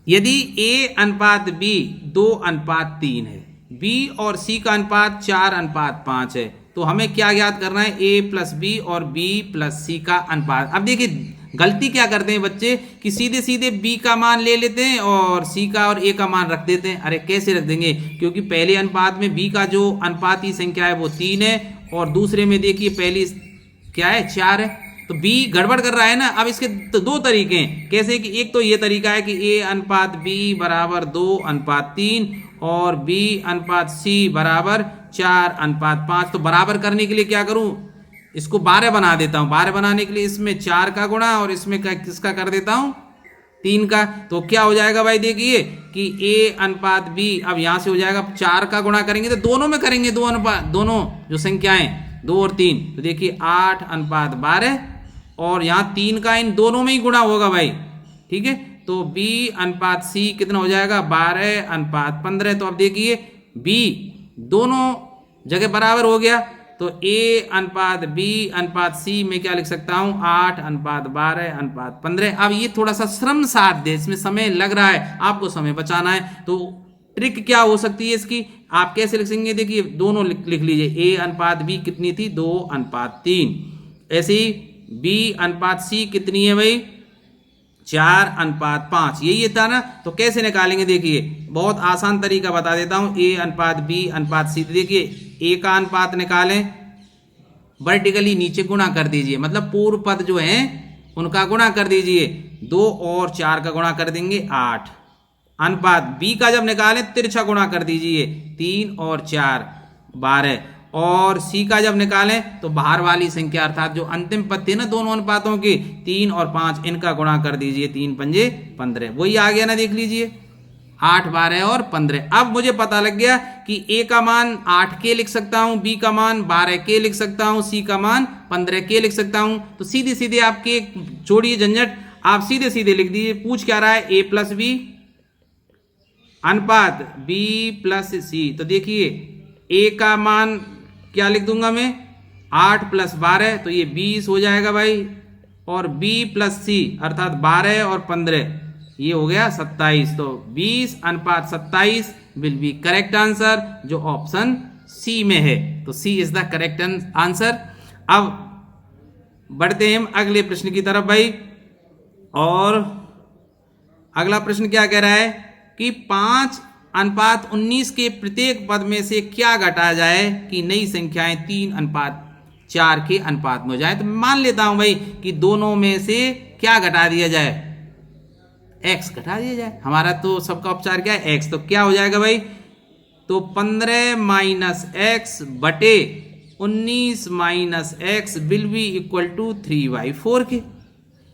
यदि ए अनुपात बी 2/3 है, बी और सी का अनुपात 4/5 है, तो हमें क्या ज्ञात करना है, ए प्लस बी और बी प्लस सी का अनुपात। अब देखिए गलती क्या करते हैं बच्चे कि सीधे सीधे बी का मान ले लेते हैं और सी का और ए का मान रख देते हैं। अरे कैसे रख देंगे, क्योंकि पहले अनुपात में बी का जो अनुपाती संख्या है वो 3 है और दूसरे में देखिए पहली क्या है 4 है। तो बी गड़बड़ कर रहा है ना। अब इसके तो 2 तरीके हैं, कैसे कि एक तो ये तरीका है कि ए अनुपात बी बराबर 2/3 और बी अनुपात सी बराबर 4:5। तो बराबर करने के लिए क्या करूं, इसको 12 बना देता हूं। 12 बनाने के लिए इसमें 4 का गुणा और इसमें किसका कर देता हूं, 3 का। तो क्या हो जाएगा भाई, देखिए कि A/B, अब यहां से हो जाएगा 4 का गुणा करेंगे तो दोनों में करेंगे, दोनों जो संख्याएं 2 और 3, तो देखिए 8:12 और यहाँ 3 का इन दोनों में ही गुणा होगा भाई, ठीक है। तो B/C कितना हो जाएगा, 12:15। तो अब देखिए B दोनों जगह बराबर हो गया, तो A/B/C में क्या लिख सकता हूं, 8:12:15। अब ये थोड़ा सा श्रम साध्य, इसमें समय लग रहा है, आपको समय बचाना है। तो ट्रिक क्या हो सकती है इसकी, आप कैसे लिख सकेंगे, देखिए दोनों लिख लीजिए। A/B कितनी थी, 2:3। ऐसे ही B/C कितनी है भाई, 4:5। यही था ना। तो कैसे निकालेंगे, देखिए बहुत आसान तरीका बता देता हूं। A/B/C, देखिए A का अनुपात निकालें, वर्टिकली नीचे गुणा कर दीजिए, मतलब पूर्व पद जो है उनका गुणा कर दीजिए। 2 और 4 का गुणा कर देंगे 8। अनुपात B का जब निकालें तिरछा गुणा कर दीजिए, 3 और 4 12। और C का जब निकालें तो बाहर वाली संख्या अर्थात जो अंतिम पद थे ना दोनों अनुपातों के, 3 और 5, इनका गुणा कर दीजिए, 3×5 15। वही आ गया ना, देख लीजिए 8 12 और 15। अब मुझे पता लग गया कि A का मान 8K लिख सकता हूं, B का मान 12K लिख सकता हूं, C का मान 15K लिख सकता हूं। तो सीधे सीधे आपके छोड़िए झंझट, आप सीधे सीधे लिख दीजिए। पूछ क्या रहा है, A+B अनुपात B+C। तो देखिए A का मान क्या लिख दूंगा मैं, 8 + 12, तो ये 20 हो जाएगा भाई। और B+C अर्थात 12 और 15, ये हो गया 27। तो 20:27 विल बी करेक्ट आंसर, जो ऑप्शन C में है। तो C is the correct answer. अब बढ़ते हैं हम अगले प्रश्न की तरफ भाई। और अगला प्रश्न क्या कह रहा है कि 5:19 के प्रत्येक पद में से क्या घटाया जाए कि नई संख्याएं 3:4 के अनुपात में हो जाए। तो मान लेता हूं भाई कि दोनों में से क्या घटा दिया जाए, x घटा दिया जाए। हमारा तो सबका उपचार क्या है, x। तो क्या हो जाएगा भाई, तो 15 - x बटे 19 - x will be equal to 3/4 के।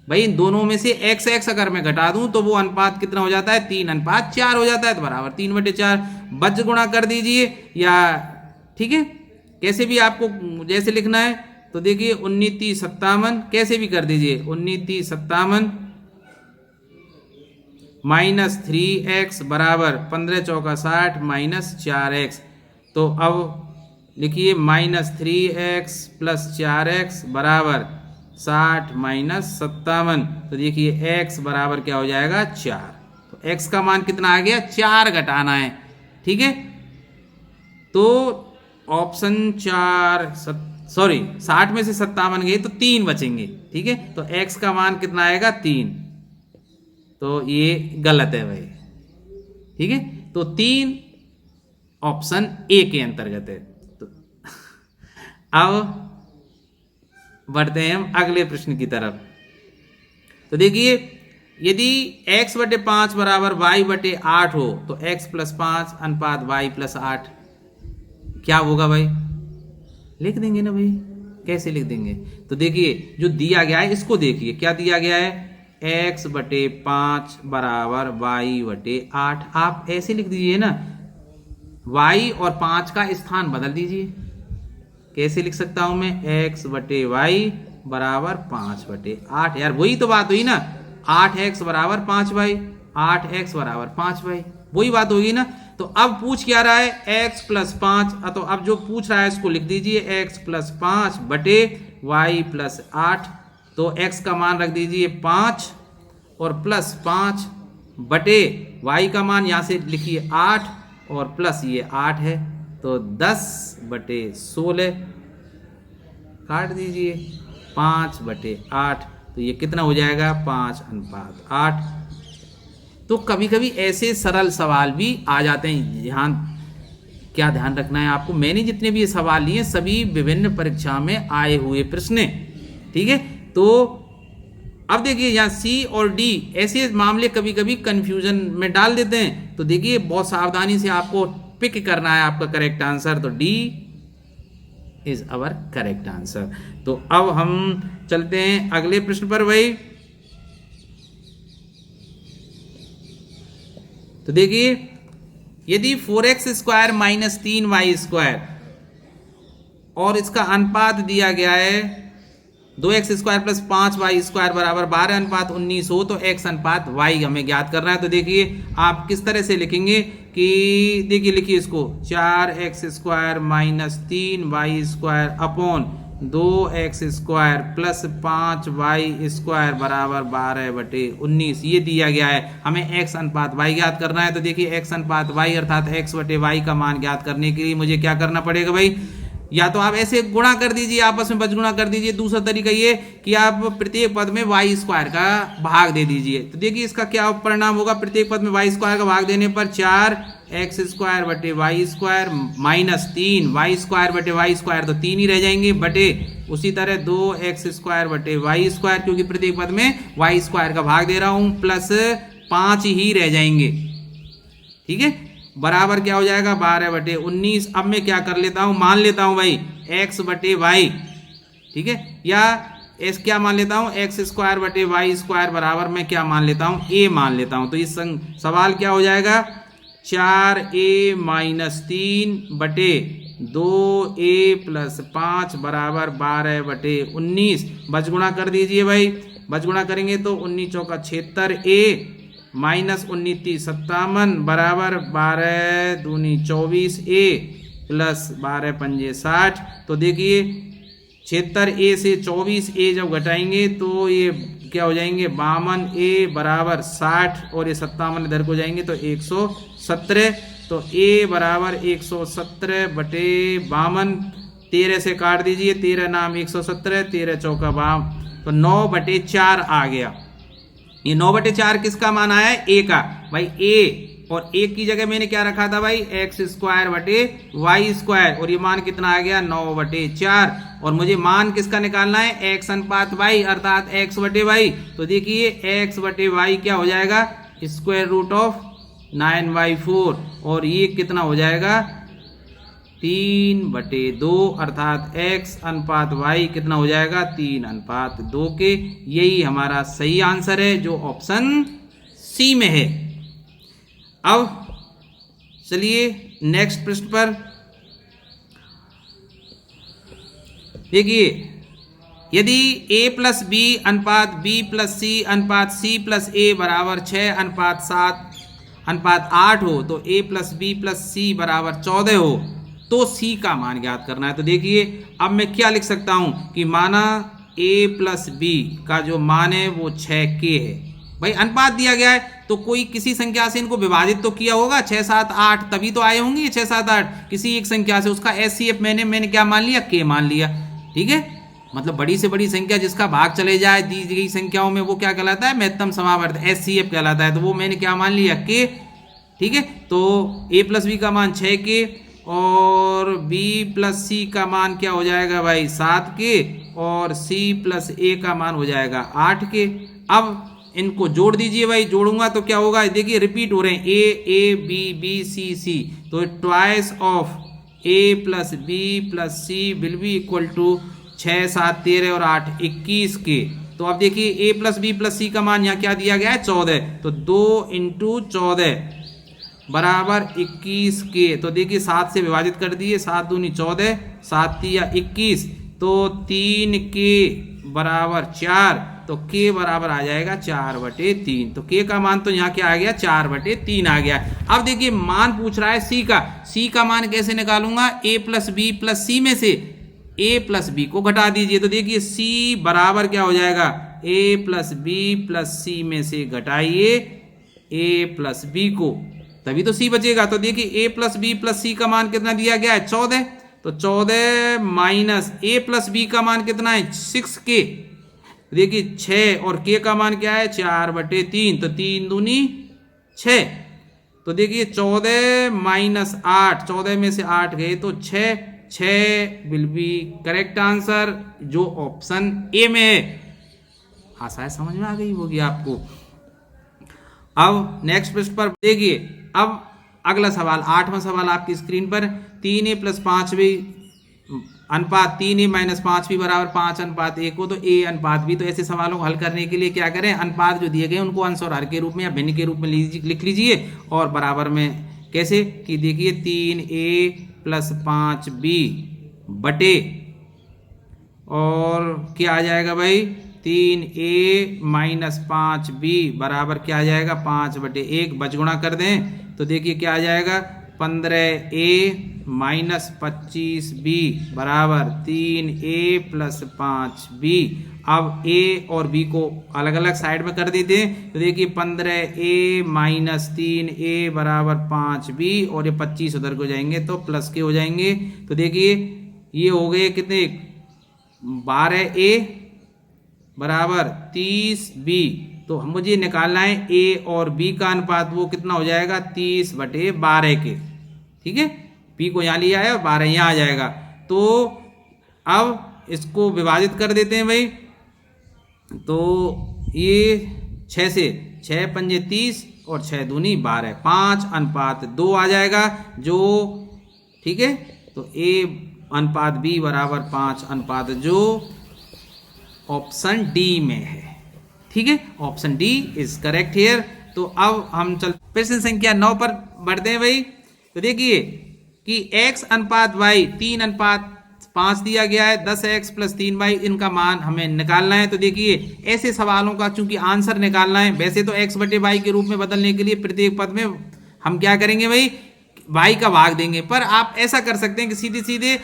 भाई इन दोनों में से x अगर मैं घटा दूं तो वो अनुपात कितना हो जाता है, 3:4 हो जाता है। तो बराबर 3/4 बज गुणा कर दीजिए, या ठीक है कैसे भी आपको जैसे लिखना है। तो देखिए 19×3 = कैसे भी कर दीजिए, 19×3 - 3x बराबर 15×4 = 60 - 4x। तो अब लिखिए -3x + 4x बराबर 60 - 57। तो देखिए x बराबर क्या हो जाएगा, 4। तो x का मान कितना आ गया, 4 घटाना है, ठीक है। तो ऑप्शन 60 में से 57 गए तो 3 बचेंगे, ठीक है। तो x का मान कितना आएगा, 3। तो ये गलत है भाई, ठीक है। तो 3 ऑप्शन A के अंतर्गत है। तो अब बढ़ते हैं हम अगले प्रश्न की तरफ। तो देखिए यदि x/5 बराबर y/8 हो तो x + 5 अनुपात y + 8 क्या होगा भाई, लिख देंगे ना भाई। कैसे लिख देंगे, तो देखिए जो दिया गया है इसको देखिए, क्या दिया गया है, x/5 बराबर y/8। आप ऐसे लिख दीजिए ना, y और 5 का स्थान बदल दीजिए। कैसे लिख सकता हूं मैं, x/y बराबर 5/8। यार वही तो बात हुई ना, 8x बराबर 5y, 8x बराबर 5y, वही बात होगी ना। तो अब पूछ क्या रहा है, x + 5। तो अब जो पूछ रहा है इसको लिख दीजिए, x + 5 बटे y + 8। तो x का मान रख दीजिए 5 और +5 बटे y का मान यहां से लिखिए 8 और प्लस ये 8 है। तो 10/16 काट दीजिए, 5/8। तो ये कितना हो जाएगा, 5:8। तो कभी कभी ऐसे सरल सवाल भी आ जाते हैं। क्या ध्यान रखना है आपको, मैंने जितने भी ये सवाल लिए सभी विभिन्न परीक्षा में आए हुए प्रश्न, ठीक है। तो अब देखिए यहाँ C और D ऐसे मामले कभी कभी कंफ्यूजन में डाल देते हैं। तो देखिए बहुत सावधानी से आपको पिक करना है आपका करेक्ट आंसर, तो D is our correct answer. तो अब हम चलते हैं अगले प्रश्न पर भाई। तो देखिए, यदि 4x square minus 3y square और इसका अनुपात दिया गया है 2x square plus 5y square बराबर 12:19 हो, तो x अनुपात y हमें ज्ञात करना है। तो देखिए आप किस तरह से लिखेंगे कि देखिए लिखिए इसको 4x square minus 3y square upon 2x square plus 5y square बराबर 12/19 ये दिया गया है। हमें x अनुपात y ज्ञात करना है। तो देखिए x अनुपात y अर्थात x/y का मान ज्ञात करने के लिए मुझे क्या करना पड़ेगा भाई, या तो आप ऐसे गुणा कर दीजिए, आपस में बजगुणा कर दीजिए। दूसरा तरीका ये कि आप प्रत्येक पद में y स्क्वायर का भाग दे दीजिए। तो देखिए इसका क्या परिणाम होगा, प्रत्येक पद में y स्क्वायर का भाग देने पर 4x स्क्वायर बटे y square minus 3y square बटे y स्क्वायर, तो 3 ही रह जाएंगे, बटे उसी तरह 2x स्क्वायर बटे y स्क्वायर, क्योंकि प्रत्येक पद में y स्क्वायर का भाग दे रहा हूं, प्लस 5 ही रह जाएंगे। ठीक है, बराबर क्या हो जाएगा 12/19। अब मैं क्या कर लेता हूं, मान लेता हूं भाई x बटे वाई, ठीक है, या एस क्या मान लेता हूं x स्क्वायर बटे वाई स्क्वायर बराबर मैं क्या मान लेता हूं a मान लेता हूं। तो इस सवाल क्या हो जाएगा 4a माइनस 3 बटे 2a प्लस 5 बराबर 12/19। बजगुणा कर दीजिए भाई, बजगुणा करेंगे तो 19 चौका 76a माइनस 19 57 बराबर 12 दूनी 24a प्लस 12 पंजे 60। तो देखिए 76a से 24a जब घटाएंगे तो ये क्या हो जाएंगे 52a बराबर 60 और ये 57 इधर को जाएंगे तो 117। तो a बराबर 117 बटे 52, 13 से काट दीजिए, 13 नाम 117, 13 चौका 52, तो 9/4 आ गया। ये 9/4 किसका मान आया है a का भाई, a और a की जगह मैंने क्या रखा था भाई x स्क्वायर बटे वाई स्क्वायर, और ये मान कितना आ गया 9/4। और मुझे मान किसका निकालना है x अनुपात y अर्थात x बटे वाई। तो देखिए x बटे वाई क्या हो जाएगा स्क्वायर रूट ऑफ 9/4, और ये कितना हो जाएगा 3/2 अर्थात x अनुपात y कितना हो जाएगा 3:2 के। यही हमारा सही आंसर है जो ऑप्शन सी में है। अब चलिए नेक्स्ट प्रश्न पर देखिए, यदि a प्लस बी अनुपात b प्लस सी अनुपात c प्लस a बराबर 6:7:8 हो, तो a प्लस बी प्लस सी बराबर 14 हो, तो c का मान ज्ञात करना है। तो देखिए अब मैं क्या लिख सकता हूं कि माना a प्लस बी का जो मान है वो 6k है। भाई अनुपात दिया गया है तो कोई किसी संख्या से इनको विभाजित तो किया होगा 6 7 8, तभी तो आए होंगे 6 7 8 किसी एक संख्या से, उसका एचसीएफ मैंने क्या मान लिया k मान लिया। ठीक है, मतलब बड़ी से बड़ी संख्या जिसका भाग चले जाए दी गई संख्याओं में वो क्या कहलाता है महत्तम समावर्त, एचसीएफ कहलाता है। तो वो मैंने क्या मान लिया k। ठीक है, तो a प्लस बी का मान 6k और b प्लस सी का मान क्या हो जाएगा भाई 7k और c प्लस a का मान हो जाएगा 8k। अब इनको जोड़ दीजिए भाई, जोड़ूंगा तो क्या होगा देखिए रिपीट हो रहे हैं a b b c c, तो twice of a plus B plus C will be equal to 6 7 13 और 8 21 के। तो अब देखिए a प्लस बी प्लस सी का मान यहाँ क्या दिया गया है 14, तो 2 × 14 बराबर 21 के। तो देखिए 7 से विभाजित कर दिए, 7 दूनी 14 7 या 21, तो 3k बराबर 4, तो k बराबर आ जाएगा 4/3। तो k का मान तो यहाँ क्या आ गया 4/3 आ गया। अब देखिए मान पूछ रहा है c का, c का मान कैसे निकालूंगा a प्लस बी प्लस सी में से a प्लस बी को घटा दीजिए। तो देखिए c बराबर क्या हो जाएगा a प्लस बी प्लस सी में से घटाइए a प्लस बी को, तभी तो c बचेगा। तो देखिए a प्लस बी प्लस सी का मान कितना दिया गया है 14, तो 14 माइनस a प्लस बी का मान कितना है 6k, देखिए 6 और k का मान क्या है 4/3, तो 3 दूनी 6। तो देखिए 14 माइनस 8, 14 में से 8 गए तो 6 विल बी करेक्ट आंसर जो ऑप्शन ए में है। आशा है समझ में आ गई होगी आपको। अब नेक्स्ट प्रश्न पर देखिए, अब अगला सवाल 8वां सवाल आपकी स्क्रीन पर 3a + 5b अनुपात 3a - 5b बराबर 5 अनुपात 1 हो तो a अनुपात b। तो ऐसे सवालों को हल करने के लिए क्या करें, अनुपात जो दिए गए उनको अंश और हर के रूप में या भिन्न के रूप में लिख लीजिए और बराबर में कैसे कि देखिए 3a + 5b बटे और क्या आ जाएगा भाई 3a - 5b बराबर क्या आ जाएगा 5/1 बचगुणा कर दें तो देखिए क्या आ जाएगा 15a - 25b बराबर 3a + 5b। अब a और b को अलग अलग साइड में कर देते हैं तो देखिए 15a - 3a बराबर 5b और ये 25 उधर को जाएंगे तो प्लस के हो जाएंगे। तो देखिए ये हो गए कितने 12a बराबर 30b। तो मुझे निकालना है a और b का अनुपात, वो कितना हो जाएगा 30/12 के। ठीक है, p को यहाँ लिया है और 12 यहाँ आ जाएगा। तो अब इसको विभाजित कर देते हैं भाई। तो ये 6 से 6 पंजे 30 और 6 दूनी 12 5:2 आ जाएगा जो ठीक है। तो a अनुपात b बराबर 5:, जो ऑप्शन डी में है। ठीक है, option D is correct here. तो अब हम चल प्रश्न संख्या 9 पर बढ़ते हैं भाई। तो देखिए कि x अनुपात y 3:5 दिया गया है, 10x + 3y इनका मान हमें निकालना है। तो देखिए ऐसे सवालों का चूंकि आंसर निकालना है, वैसे तो x/y के रूप में बदलने के लिए प्रत्येक पद में हम क्या करेंगे भाई y का भाग देंगे, पर आप ऐसा कर सकते हैं कि सीधे सीधे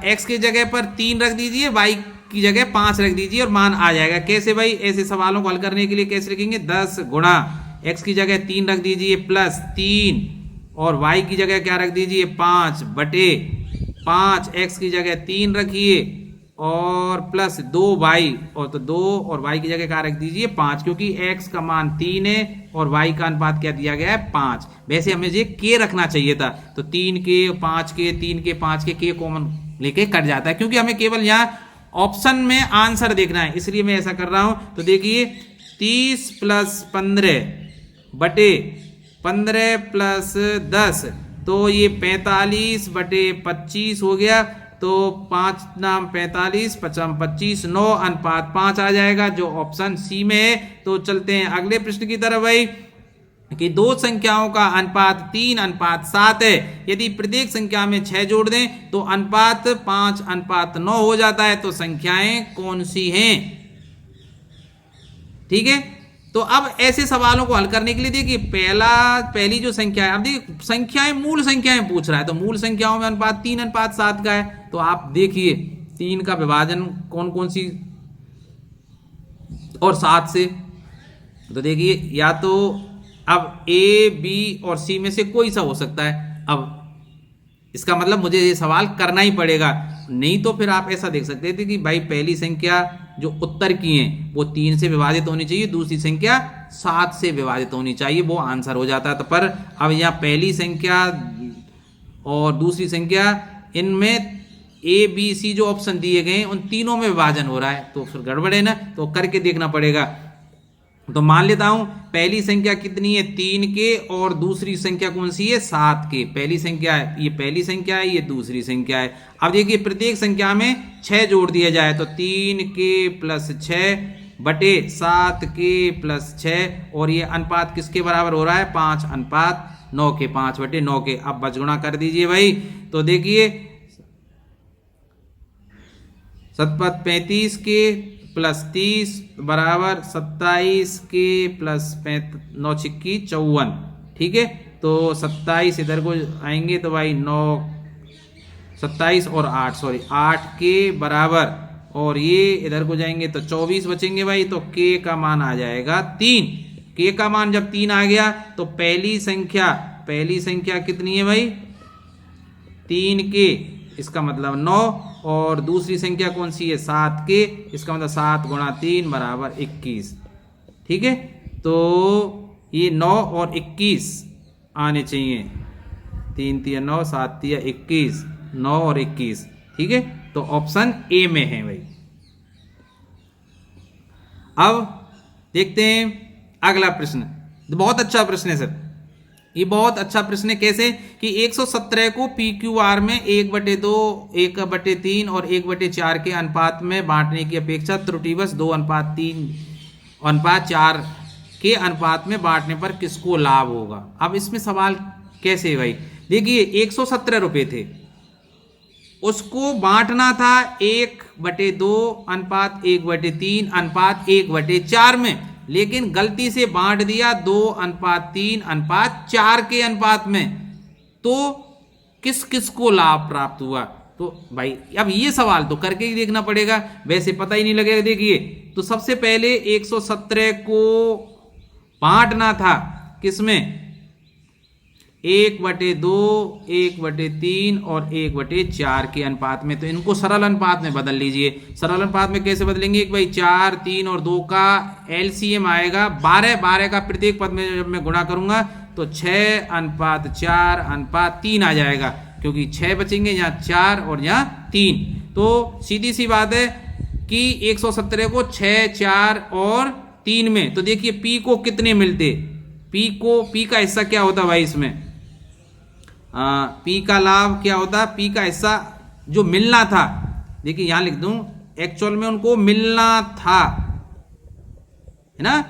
x की जगह पर 3 रख दीजिए, y की जगह 5 रख दीजिए और मान आ जाएगा। कैसे भाई, ऐसे सवालों को हल करने के लिए कैसे लिखेंगे 10 गुणा x की जगह 3 रख दीजिए प्लस 3 और y की जगह क्या रख दीजिए 5/5, x की जगह 3 रखिए और प्लस 2y और तो 2 और y की जगह क्या रख दीजिए 5, क्योंकि x का मान 3 है और y का अनुपात क्या दिया गया है 5। वैसे हमें ये k रखना चाहिए था, तो 3k 5k 3k 5k k common लेके कट जाता है, क्योंकि हमें केवल यहाँ ऑप्शन में आंसर देखना है, इसलिए मैं ऐसा कर रहा हूं। तो देखिए 30 + 15 बटे 15 + 10 तो ये 45/25 हो गया। तो 5 नाम 45 5 25 9:5 आ जाएगा जो ऑप्शन सी में है। तो चलते हैं अगले प्रश्न की तरफ भाई कि दो संख्याओं का अनुपात 3:7 है। यदि प्रत्येक संख्या में 6 जोड़ दें तो अनुपात 5:9 हो जाता है। तो संख्याएं कौन सी हैं? ठीक है, तो अब ऐसे सवालों को हल करने के लिए देखिए पहली जो संख्या है, अब देखिए संख्याएं मूल संख्याएं पूछ रहा है, तो मूल संख्याओं में अनुपात 3:7 का है। तो आप देखिए 3 का विभाजन कौन कौन सी और 7 से, तो देखिए या तो अब ए बी और सी में से कोई सा हो सकता है। अब इसका मतलब मुझे ये सवाल करना ही पड़ेगा, नहीं तो फिर आप ऐसा देख सकते थे कि भाई पहली संख्या जो उत्तर की है वो 3 से विभाजित होनी चाहिए, दूसरी संख्या 7 से विभाजित होनी चाहिए, वो आंसर हो जाता है। तो पर अब यहाँ पहली संख्या और दूसरी संख्या इनमें ए बी सी जो ऑप्शन दिए गए उन तीनों में विभाजन हो रहा है, तो फिर गड़बड़ है ना, तो करके देखना पड़ेगा। तो मान लेता हूं पहली संख्या कितनी है 3 के और दूसरी संख्या कौन सी है 7 के। पहली संख्या है, ये पहली संख्या है, ये दूसरी संख्या है। अब देखिए प्रत्येक संख्या में 6 जोड़ दिया जाए तो 3k + 6 बटे 7k + 6 और ये अनुपात किसके बराबर हो रहा है 5:9 के 5/9 के। अब बचगुणा कर दीजिए भाई। तो देखिए 7 35 के + 30 बराबर 27 के + 9 छिक्की 54। ठीक है, तो 27 इधर को आएंगे तो भाई 9 27 और 8 के बराबर, और ये इधर को जाएंगे तो 24 बचेंगे भाई। तो k का मान आ जाएगा 3। k का मान जब 3 आ गया तो पहली संख्या कितनी है भाई 3k, इसका मतलब 9, और दूसरी संख्या कौन सी है 7k, इसका मतलब 7 × 3 = 21। ठीक है, तो ये 9 और 21 आने चाहिए, 3 × 9 7 × 21 9 और 21। ठीक है, तो ऑप्शन ए में है भाई। अब देखते हैं अगला प्रश्न, बहुत अच्छा प्रश्न है सर। ये बहुत अच्छा प्रश्न है। कैसे कि 117 को PQR में 1/2, 1/3 और 1/4 के अनुपात में बांटने की अपेक्षा त्रुटिवश 2:3:4 के अनुपात में बांटने पर किसको लाभ होगा। अब इसमें सवाल कैसे है भाई, देखिए 117 रुपये थे, उसको बांटना था 1/2:1/3:1/4 में, लेकिन गलती से बांट दिया 2:3:4 के अनुपात में, तो किस किस को लाभ प्राप्त हुआ। तो भाई अब ये सवाल तो करके ही देखना पड़ेगा, वैसे पता ही नहीं लगेगा। देखिए तो सबसे पहले 117 को बांटना था किसमें, 1/2, 1/3 और 1/4 के अनुपात में। तो इनको सरल अनुपात में बदल लीजिए। सरल अनुपात में कैसे बदलेंगे, एक भाई 4, 3 और 2 का LCM आएगा 12, 12 का प्रत्येक पद में जब मैं गुणा करूंगा तो 6:4:3 आ जाएगा, क्योंकि 6 बचेंगे, यहाँ 4 और यहाँ 3। तो सीधी सी बात है कि 117 को 6, 4 और 3 में, तो देखिए P को कितने मिलते, P का हिस्सा क्या होता भाई इसमें, P का लाभ क्या होता, P का हिस्सा जो मिलना था, देखिए यहां लिख दूं, एक्चुअल में उनको मिलना था, है ना,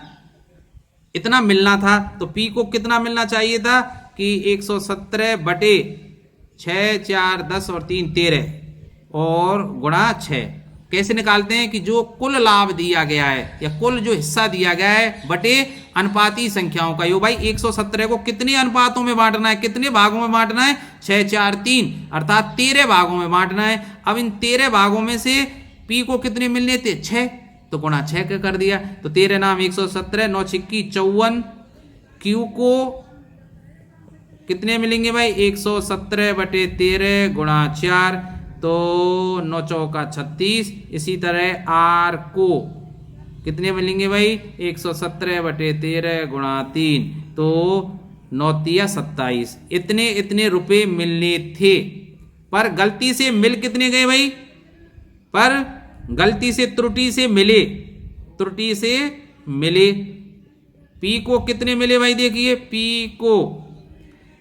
इतना मिलना था। तो P को कितना मिलना चाहिए था कि 117/6, 4, 10 और 3 13 और गुणा 6। कैसे निकालते हैं कि जो कुल लाभ दिया गया है या कुल जो हिस्सा दिया गया है बटे अनुपाती संख्याओं का योग। भाई 117 को कितने अनुपातों में बांटना है, कितने भागों में बांटना है, 6, 4, 3 अर्थात 13 भागों में बांटना है। अब इन 13 भागों में से P को कितने मिलने थे, 6, तो गुणा 6 कर दिया। तो 13 नाम 117, 9 छिक्की 54, Q को कितने मिलेंगे भाई, 117/13 गुणा 4, तो 9 चौका 36। इसी तरह R को कितने मिलेंगे भाई, 117/13 गुणा 3, तो 9 तिया 27। इतने रुपए मिलने थे, पर गलती से मिल कितने गए भाई, पर गलती से त्रुटि से मिले, P को कितने मिले भाई, देखिए P को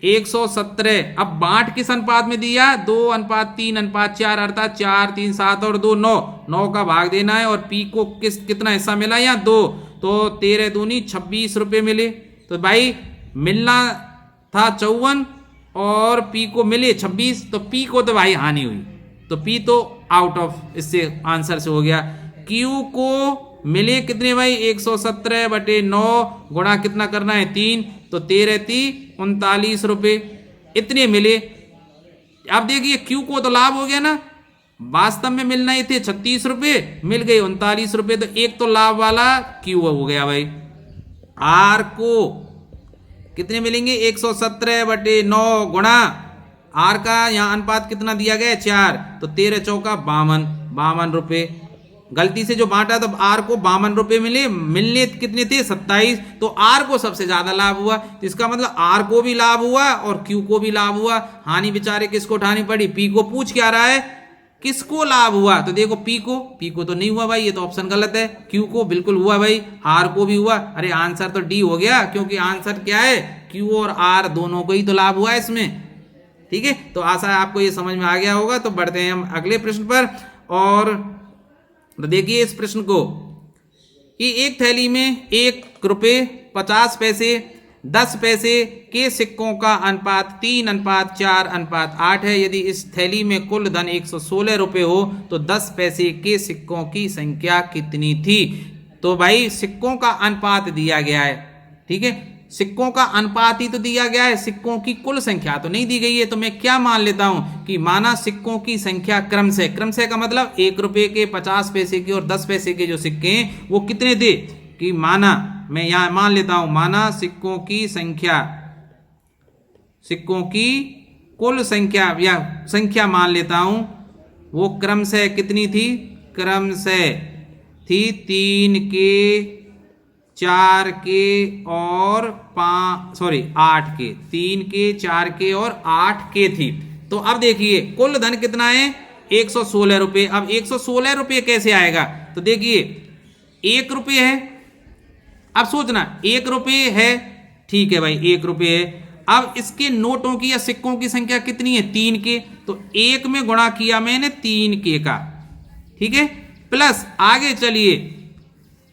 117। अब बांट किस अनुपात में दिया, 2:3:4 अर्थात 4, 3, 7 और 2 9, 9 का भाग देना है। और P को कितना हिस्सा मिला, यहाँ 2, तो 13 दूनी 26 रुपए मिले। तो भाई मिलना था 54 और P को मिले 26, तो P को तो भाई हानि हुई, तो P तो आउट ऑफ इससे आंसर से हो गया। Q को मिले कितने भाई, 117/9 गुणा कितना करना है 3, तो 13:39 रुपए इतने मिले। अब देखिए Q को तो लाभ हो गया ना, वास्तव में मिलना ही थे 36 रुपए, मिल गए 39 रुपए, तो एक तो लाभ वाला Q हो गया भाई। R को कितने मिलेंगे, 117/9 गुणा R का यहाँ अनुपात कितना दिया गया है 4, तो 13 चौका 52 रुपए। गलती से जो बांटा तो R को 52 रुपए मिलने कितने थे 27, तो R को सबसे ज्यादा लाभ हुआ। तो इसका मतलब R को भी लाभ हुआ और Q को भी लाभ हुआ। हानि बेचारे किसको उठानी पड़ी, P को। पूछ क्या रहा है, किसको लाभ हुआ, तो देखो P को तो नहीं हुआ भाई, ये तो ऑप्शन गलत है। Q को बिल्कुल हुआ भाई, R को भी हुआ। अरे आंसर तो D हो गया, क्योंकि आंसर क्या है, Q और R दोनों को ही तो लाभ हुआ है इसमें। ठीक है, तो आशा है आपको ये समझ में आ गया होगा। तो बढ़ते हैं हम अगले प्रश्न पर। और तो देखिए इस प्रश्न को कि एक थैली में ₹1.50, 10 पैसे के सिक्कों का अनुपात 3:4:8 है। यदि इस थैली में कुल धन 116 रुपए हो तो 10 पैसे के सिक्कों की संख्या कितनी थी। तो भाई सिक्कों का अनुपात दिया गया है, ठीक है, सिक्कों का अनुपात ही तो दिया गया है, सिक्कों की कुल संख्या तो नहीं दी गई है। तो मैं क्या मान लेता हूं कि माना सिक्कों की संख्या क्रमशः का मतलब 1 रुपए के, 50 पैसे के और 10 पैसे के जो सिक्के हैं वो कितने थे, कि माना मैं यहां मान लेता हूं, माना सिक्कों की कुल संख्या या संख्या मान लेता हूं, वो क्रमशः कितनी थी, क्रमशः थी 3 के, 4 के और 8 के, 3 के, 4 के और 8 के थी। तो अब देखिए कुल धन कितना है, 116 रुपए। अब 116 रुपए कैसे आएगा, तो देखिए 1 रुपये है, अब सोचना 1 रुपये है, ठीक है भाई 1 रुपये है, अब इसके नोटों की या सिक्कों की संख्या कितनी है? 3 के। तो 1 में गुणा किया मैंने 3 के का, ठीक है, प्लस आगे चलिए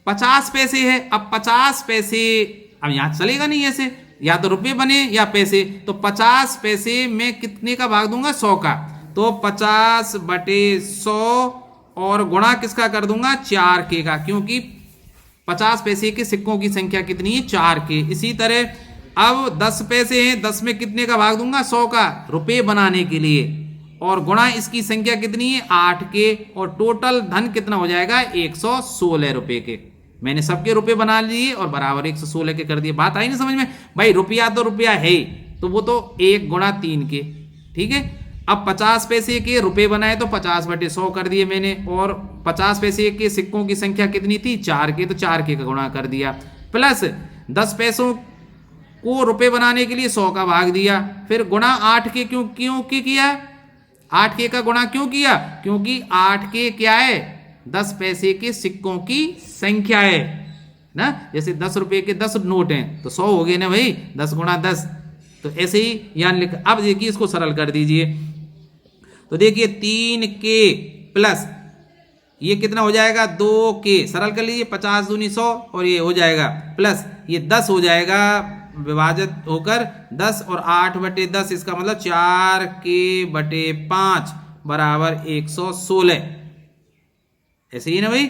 50 पैसे है। अब 50 पैसे, अब यहां चलेगा नहीं ऐसे, या तो रुपए बने या पैसे। तो 50 पैसे में कितने का भाग दूंगा? 100 का। तो 50 बटे 100 और गुणा किसका कर दूंगा? 4 के का, क्योंकि 50 पैसे के सिक्कों की संख्या कितनी है? 4 के। इसी तरह अब 10 पैसे हैं, 10 में कितने का भाग दूंगा? 100 का, रुपए बनाने के लिए, और गुणा इसकी संख्या कितनी है? 8 के, और टोटल धन कितना हो जाएगा? 116 रुपए के। मैंने सबके रुपए बना लिए और बराबर 116 के कर दिए। बात आई ना समझ में? भाई रुपया तो रुपया है, तो वो तो 1 गुणा 3 के, ठीक है। अब 50 पैसे के रुपए बनाए तो 50 बटे 100 कर दिए मैंने, और 50 पैसे के सिक्कों की संख्या कितनी थी? 4 के, तो 4 के का गुणा कर दिया, प्लस 10 पैसों को रुपए बनाने के लिए 100 का भाग दिया, फिर गुणा 8 के क्यों क्यों किया? 8 के का गुणा क्यों किया? क्योंकि 8 के क्या है? 10 पैसे के सिक्कों की संख्या है ना। जैसे 10 रुपए के 10 नोट हैं तो 100 हो गए ना भाई, 10 गुणा 10। तो ऐसे ही यान लिख। अब देखिए इसको सरल कर दीजिए, तो देखिए 3 के प्लस ये कितना हो जाएगा? 2 के, सरल कर लीजिए, 50 दूनी 100, और ये हो जाएगा प्लस ये 10 हो जाएगा विभाजित होकर 10, और 8 बटे 10, इसका मतलब 4 के बटे 5 बराबर 116। ऐसे ही ना भाई।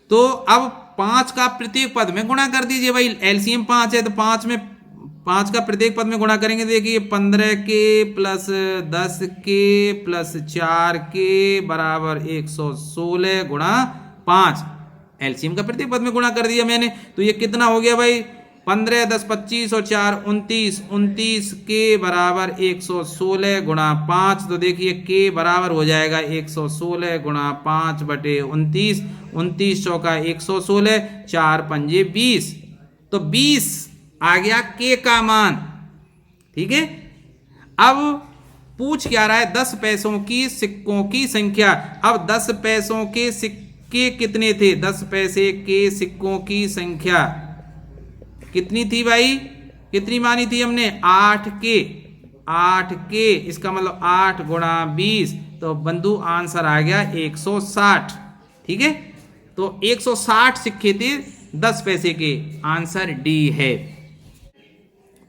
तो अब 5 का प्रत्येक पद में गुणा कर दीजिए भाई, एलसीएम 5 है, तो 5 का प्रत्येक पद में गुणा करेंगे। देखिए 15 के प्लस 10 के प्लस 4 के बराबर 116 गुणा 5। एलसीएम का प्रत्येक पद में गुणा कर दिया मैंने, तो ये कितना हो गया भाई? 15 10 25 और 4 29, 29 के बराबर 116 गुणा 5। तो देखिए के बराबर हो जाएगा 116 गुणा 5 बटे 29, 29 चौका 116, 4 पंजे 20। तो 20 आ गया के का मान, ठीक है। अब पूछ क्या रहा है? 10 पैसों की सिक्कों की संख्या। अब 10 पैसों के सिक्के कितने थे? 10 पैसे के सिक्कों की संख्या कितनी थी भाई? कितनी मानी थी हमने? 8 के। 8 के, इसका मतलब 8 गुणा 20, तो बंधु आंसर आ गया 160, ठीक है। तो 160 सिक्के थे 10 पैसे के, आंसर डी है।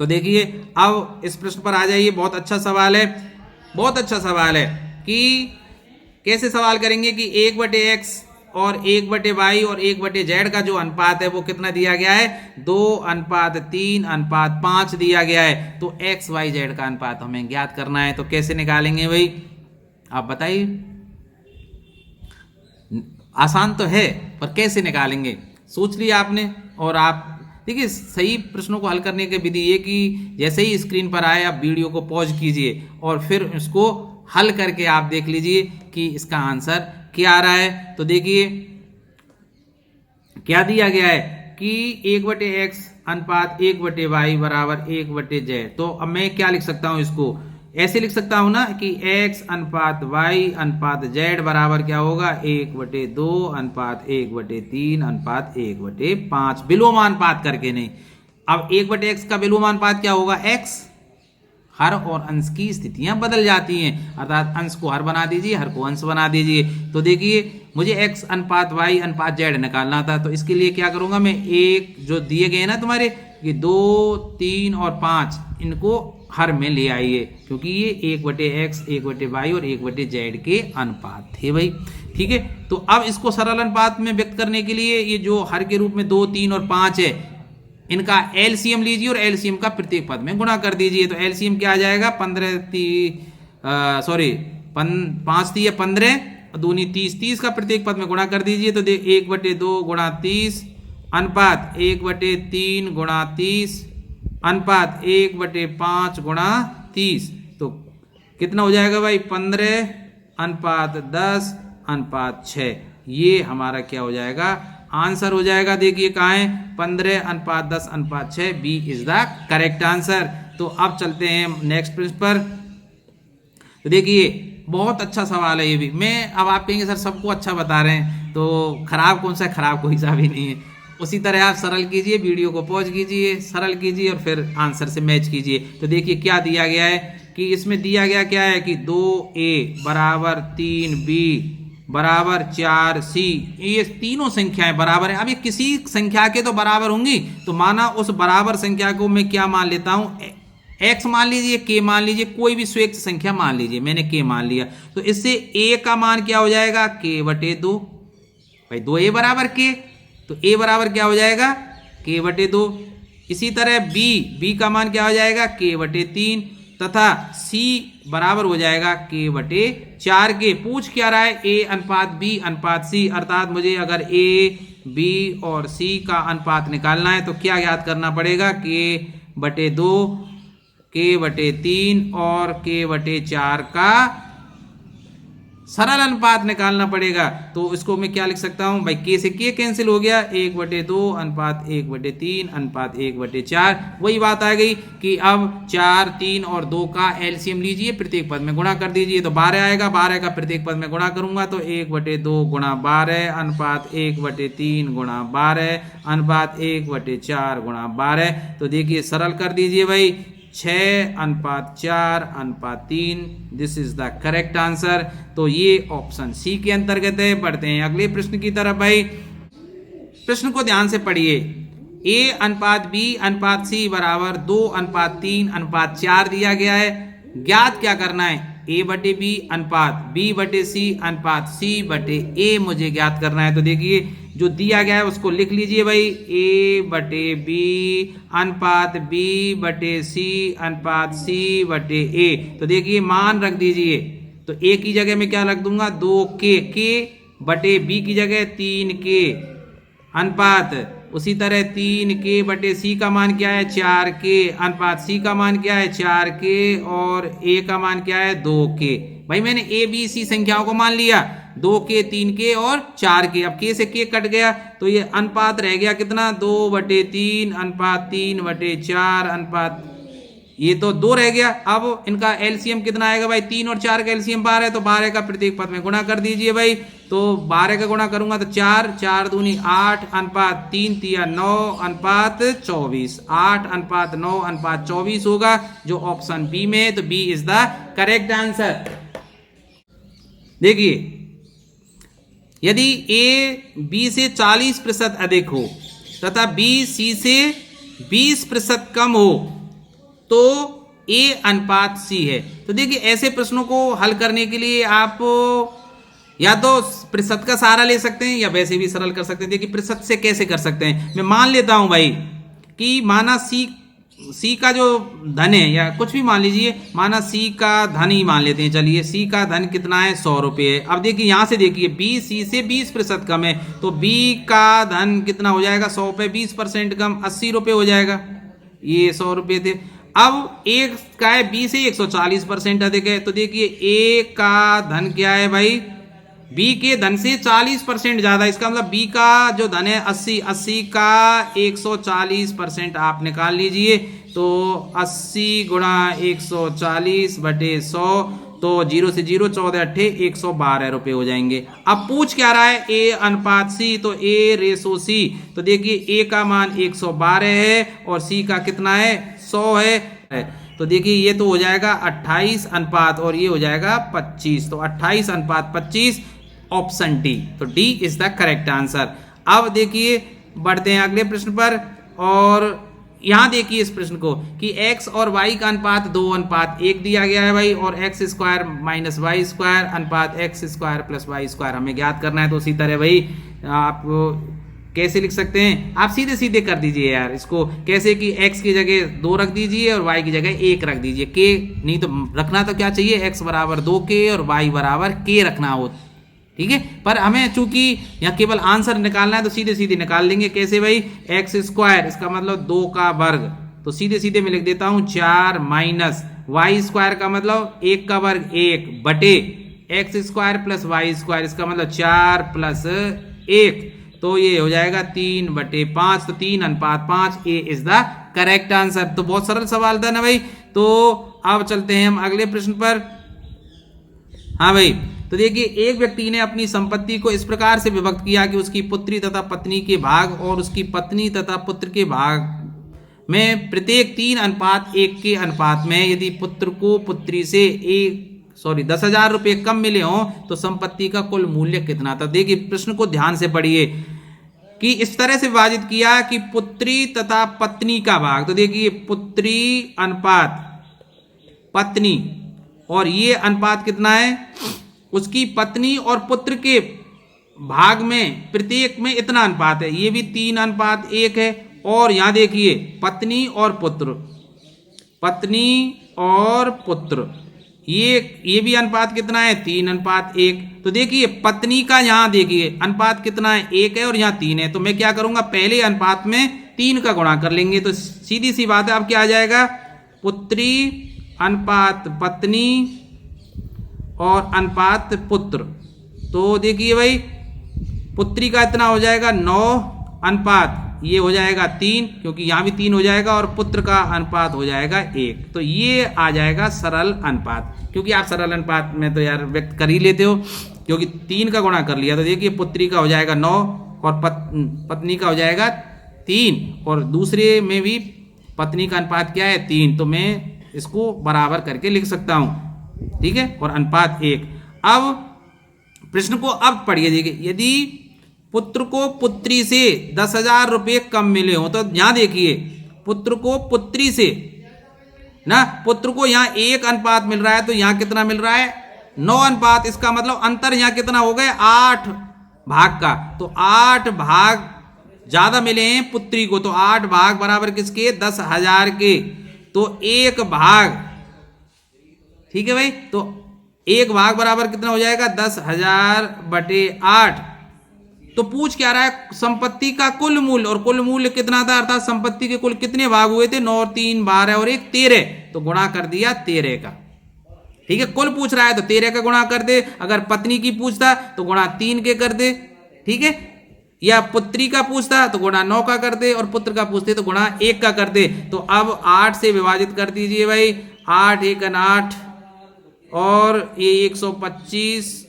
तो देखिए अब इस प्रश्न पर आ जाइए, बहुत अच्छा सवाल है, बहुत अच्छा सवाल है कि कैसे सवाल करेंगे कि 1/x और 1/y और 1/z का जो अनुपात है वो कितना दिया गया है? 2:3:5 दिया गया है। तो x y z का अनुपात हमें ज्ञात करना है, तो कैसे निकालेंगे भाई? आप बताइए। आसान तो है पर कैसे निकालेंगे? सोच लिया आपने। और आप देखिए सही प्रश्नों को हल करने की विधि ये कि जैसे ही स्क्रीन पर आए आप वीडियो को पॉज कीजिए और फिर इसको हल करके आप देख लीजिए कि इसका आंसर क्या आ रहा है। तो देखिए क्या दिया गया है कि 1/x अनुपात 1/y बराबर 1/z। तो अब मैं क्या लिख सकता हूं? इसको ऐसे लिख सकता हूं ना कि x अनुपात y अनुपात z बराबर क्या होगा? 1/2 अनुपात 1/3 अनुपात 1/5, विलोमानुपात करके नहीं। अब 1/x का विलोमानुपात क्या होगा? x। हर और अंश की स्थितियां बदल जाती हैं, अर्थात अंश को हर बना दीजिए, हर को अंश बना दीजिए। तो देखिए मुझे x अनुपात y अनुपात z निकालना था, तो इसके लिए क्या करूंगा मैं? एक जो दिए गए ना तुम्हारे ये 2 3 और 5, इनको हर में ले आइए, क्योंकि ये 1/x 1/y और 1/z के अनुपात थे भाई, ठीक है। तो अब इसको सरल अनुपात में व्यक्त करने के लिए ये जो हर के रूप में 2 3 और 5 है, इनका एलसीएम लीजिए और एलसीएम का प्रत्येक पद में गुणा कर दीजिए। तो एलसीएम क्या आ जाएगा? 5 3 15 दूनी 30, 30 का प्रत्येक पद में गुणा कर दीजिए। तो 1/2 गुणा 30 अनुपात 1/3 गुणा 30 अनुपात 1/5 गुणा 30। तो कितना हो जाएगा भाई? 15 अनुपात 10 अनुपात 6। ये हमारा क्या हो जाएगा? आंसर हो जाएगा। देखिए कहाँ है? 15 अनुपात 10 अनुपात 6, B is the correct answer. तो अब चलते हैं नेक्स्ट प्रश्न पर। तो देखिए बहुत अच्छा सवाल है ये भी। मैं अब आप कहेंगे सर सबको अच्छा बता रहे हैं, तो खराब कौन सा है? खराब कोई सा भी नहीं है। उसी तरह आप सरल कीजिए, वीडियो को पॉज कीजिए, सरल कीजिए और फिर आंसर से मैच कीजिए। तो देखिए क्या दिया गया है कि इसमें दिया गया क्या है कि 2a बराबर 3b बराबर 4c, ये तीनों संख्याएं बराबर हैं। अब ये किसी संख्या के तो बराबर होंगी, तो माना उस बराबर संख्या को मैं क्या मान लेता हूं, x मान लीजिए, k मान लीजिए, कोई भी स्वेच्छ संख्या मान लीजिए, मैंने k मान लिया। तो इससे a का मान क्या हो जाएगा, k/2। भाई 2a बराबर k, तो a बराबर क्या हो जाएगा, k/2। इसी तरह b का मान क्या हो जाएगा, k/3 तथा c बराबर हो जाएगा k/4 के। पूछ क्या रहा है, a अनुपात b अनुपात c, अर्थात मुझे अगर a b और c का अनुपात निकालना है तो क्या ज्ञात करना पड़ेगा, k/2 k/3 और k/4 का सरल अनुपात निकालना पड़ेगा। तो इसको मैं क्या लिख सकता हूं भाई, k से k कैंसिल हो गया, 1/2 अनुपात 1/3 अनुपात 1/4। वही बात आ गई कि अब 4, 3 और 2 का एलसीएम लीजिए, प्रत्येक पद में गुणा कर दीजिए, तो 12 आएगा। 12 का प्रत्येक पद में गुणा करूंगा तो 1/2 गुणा 12 अनुपात 1/3 गुणा 12 अनुपात 1/4 गुणा 12। तो देखिए सरल कर दीजिए भाई, 6:4:3, this is the correct answer. तो ये ऑप्शन सी के अंतर्गत है। बढ़ते हैं अगले प्रश्न की तरफ। भाई प्रश्न को ध्यान से पढ़िए, a अनुपात b अनुपात c बराबर 2:3:4 दिया गया है। ज्ञात क्या करना है, a/b अनुपात b/c अनुपात c/a मुझे ज्ञात करना है। तो देखिए जो दिया गया है उसको लिख लीजिए भाई, a/b अनुपात b/c अनुपात c/a। तो देखिए मान रख दीजिए, तो a की जगह में क्या रख दूंगा, 2k/b की जगह 3k अनुपात, उसी तरह 3k/c का मान क्या है, 4k अनुपात c का मान क्या है, 4k और a का मान क्या है, 2k। भाई मैंने a b c संख्याओं को मान लिया, 2k 3k और 4k। अब k से k कट गया तो ये अनुपात रह गया कितना, 2/3 अनुपात 3/4 अनुपात, ये तो 2 रह गया। अब इनका एलसीएम कितना आएगा भाई, 3 और 4 का एलसीएम 12 है, तो 12 का प्रत्येक पद में गुणा कर दीजिए भाई। तो 12 का गुणा करूंगा तो 4, 4 दूनी 8 अनुपात 3 तिया 9 अनुपात 24, 8 अनुपात 9 अनुपात 24 होगा, जो ऑप्शन बी में है। तो B is the correct answer. देखिए यदि a b से 40% अधिक हो तथा b c से 20% कम हो तो a अनुपात c है। तो देखिए ऐसे प्रश्नों को हल करने के लिए आप या तो प्रतिशत का सहारा ले सकते हैं या वैसे भी सरल कर सकते हैं। देखिए प्रतिशत से कैसे कर सकते हैं, मैं मान लेता हूं भाई कि माना C का जो धन है, या कुछ भी मान लीजिए, माना C का धन ही मान लेते हैं, चलिए C का धन कितना है, 100 रुपये है। अब देखिए यहाँ से देखिए B C से 20% कम है, तो B का धन कितना हो जाएगा, 100 पे 20% कम 80 रुपये हो जाएगा, ये 100 रुपये थे। अब A का है B से 140% अधिक है, तो देखिए A का धन क्या है भाई, B के धन से 40% ज्यादा, इसका मतलब B का जो धन है 80 का 140% आप निकाल लीजिए, तो 80 गुणा 140/100, तो 0 से 0 14 8 112 रुपये हो जाएंगे। अब पूछ क्या रहा है, A अनुपात C, तो A/C। तो देखिए A का मान 112 है और C का कितना है, 100 है। तो देखिए ये तो हो जाएगा 28 अनुपात और ये हो जाएगा 25, तो 28 अनुपात 25, ऑप्शन डी। तो D is the correct answer. अब देखिए बढ़ते हैं अगले प्रश्न पर, और यहां देखिए इस प्रश्न को कि x और y का अनुपात 2:1 दिया गया है भाई, और x² - y² अनुपात x² + y² हमें ज्ञात करना है। तो उसी तरह भाई आप कैसे लिख सकते हैं, आप सीधे सीधे कर दीजिए यार इसको, कैसे कि x की जगह 2 रख दीजिए और y की जगह 1 रख दीजिए, k नहीं तो रखना तो क्या चाहिए, x बराबर 2k और y बराबर k रखना हो, ठीक है। पर हमें चूंकि यहाँ केवल आंसर निकालना है तो सीधे सीधे निकाल देंगे। कैसे भाई, x², इसका मतलब 2 का वर्ग, तो सीधे सीधे मैं लिख देता हूं 4 माइनस y² का मतलब 1 का वर्ग 1 बटे x² + y², इसका मतलब 4 + 1, तो ये हो जाएगा 3/5, तो 3:5, ए इज द करेक्ट आंसर। तो बहुत सरल सवाल था ना भाई। तो अब चलते हैं हम अगले प्रश्न पर। हाँ भाई, तो देखिए एक व्यक्ति ने अपनी संपत्ति को इस प्रकार से विभक्त किया कि उसकी पुत्री तथा पत्नी के भाग और उसकी पत्नी तथा पुत्र के भाग में प्रत्येक 3:1 के अनुपात में यदि पुत्र को पुत्री से 10,000 रुपये कम मिले हों तो संपत्ति का कुल मूल्य कितना था। देखिए प्रश्न को ध्यान से पढ़िए कि इस तरह से विभाजित किया कि पुत्री तथा पत्नी का भाग, तो देखिए पुत्री अनुपात पत्नी, और ये अनुपात कितना है, उसकी पत्नी और पुत्र के भाग में प्रत्येक में इतना अनुपात है, ये भी 3:1 है। और यहां देखिए पत्नी और पुत्र, पत्नी और पुत्र, ये भी अनुपात कितना है, 3:1। तो देखिए पत्नी का यहां देखिए अनुपात कितना है, 1 है और यहां 3 है। तो मैं क्या करूंगा, पहले अनुपात में 3 का गुणा कर लेंगे, तो सीधी सी बात है। अब क्या आ जाएगा, पुत्री अनुपात पत्नी और अनुपात पुत्र। तो देखिए भाई पुत्री का इतना हो जाएगा 9 अनुपात, ये हो जाएगा 3, क्योंकि यहाँ भी 3 हो जाएगा, और पुत्र का अनुपात हो जाएगा 1। तो ये आ जाएगा सरल अनुपात, क्योंकि आप सरल अनुपात में तो यार व्यक्त कर ही लेते हो, क्योंकि 3 का गुणा कर लिया। तो देखिए पुत्री का हो जाएगा 9 और पत्नी का हो जाएगा 3, और दूसरे में भी पत्नी का अनुपात क्या है, 3। तो मैं इसको बराबर करके लिख सकता हूँ, ठीक है, और अनुपात 1। अब प्रश्न को अब पढ़िए, देखिए यदि पुत्र को पुत्री से 10,000 रुपये कम मिले हो, तो यहां देखिए पुत्र को पुत्री से ना, पुत्र को यहां 1 अनुपात मिल रहा है, तो यहां कितना मिल रहा है, 9 अनुपात। इसका मतलब अंतर यहां कितना हो गया, 8 भाग का। तो 8 भाग ज्यादा मिले हैं पुत्री को, तो 8 भाग बराबर किसके, 10,000 के। तो 1 भाग, ठीक है भाई, तो 1 भाग बराबर कितना हो जाएगा, 10,000/8। तो पूछ क्या रहा है, संपत्ति का कुल मूल्य, और कुल मूल्य कितना था, अर्थात संपत्ति के कुल कितने भाग हुए थे, 9 और 3 12 और 1 13। तो गुणा कर दिया 13 का, ठीक है। कुल पूछ रहा है तो 13 का गुणा कर दे, अगर पत्नी की पूछता तो गुणा 3 के कर दे, ठीक है, या पुत्री का पूछता तो गुणा 9 का कर दे, और पुत्र का पूछते तो गुणा 1 का कर दे। तो अब 8 से विभाजित कर दीजिए भाई, 8 1 8, और ये 125,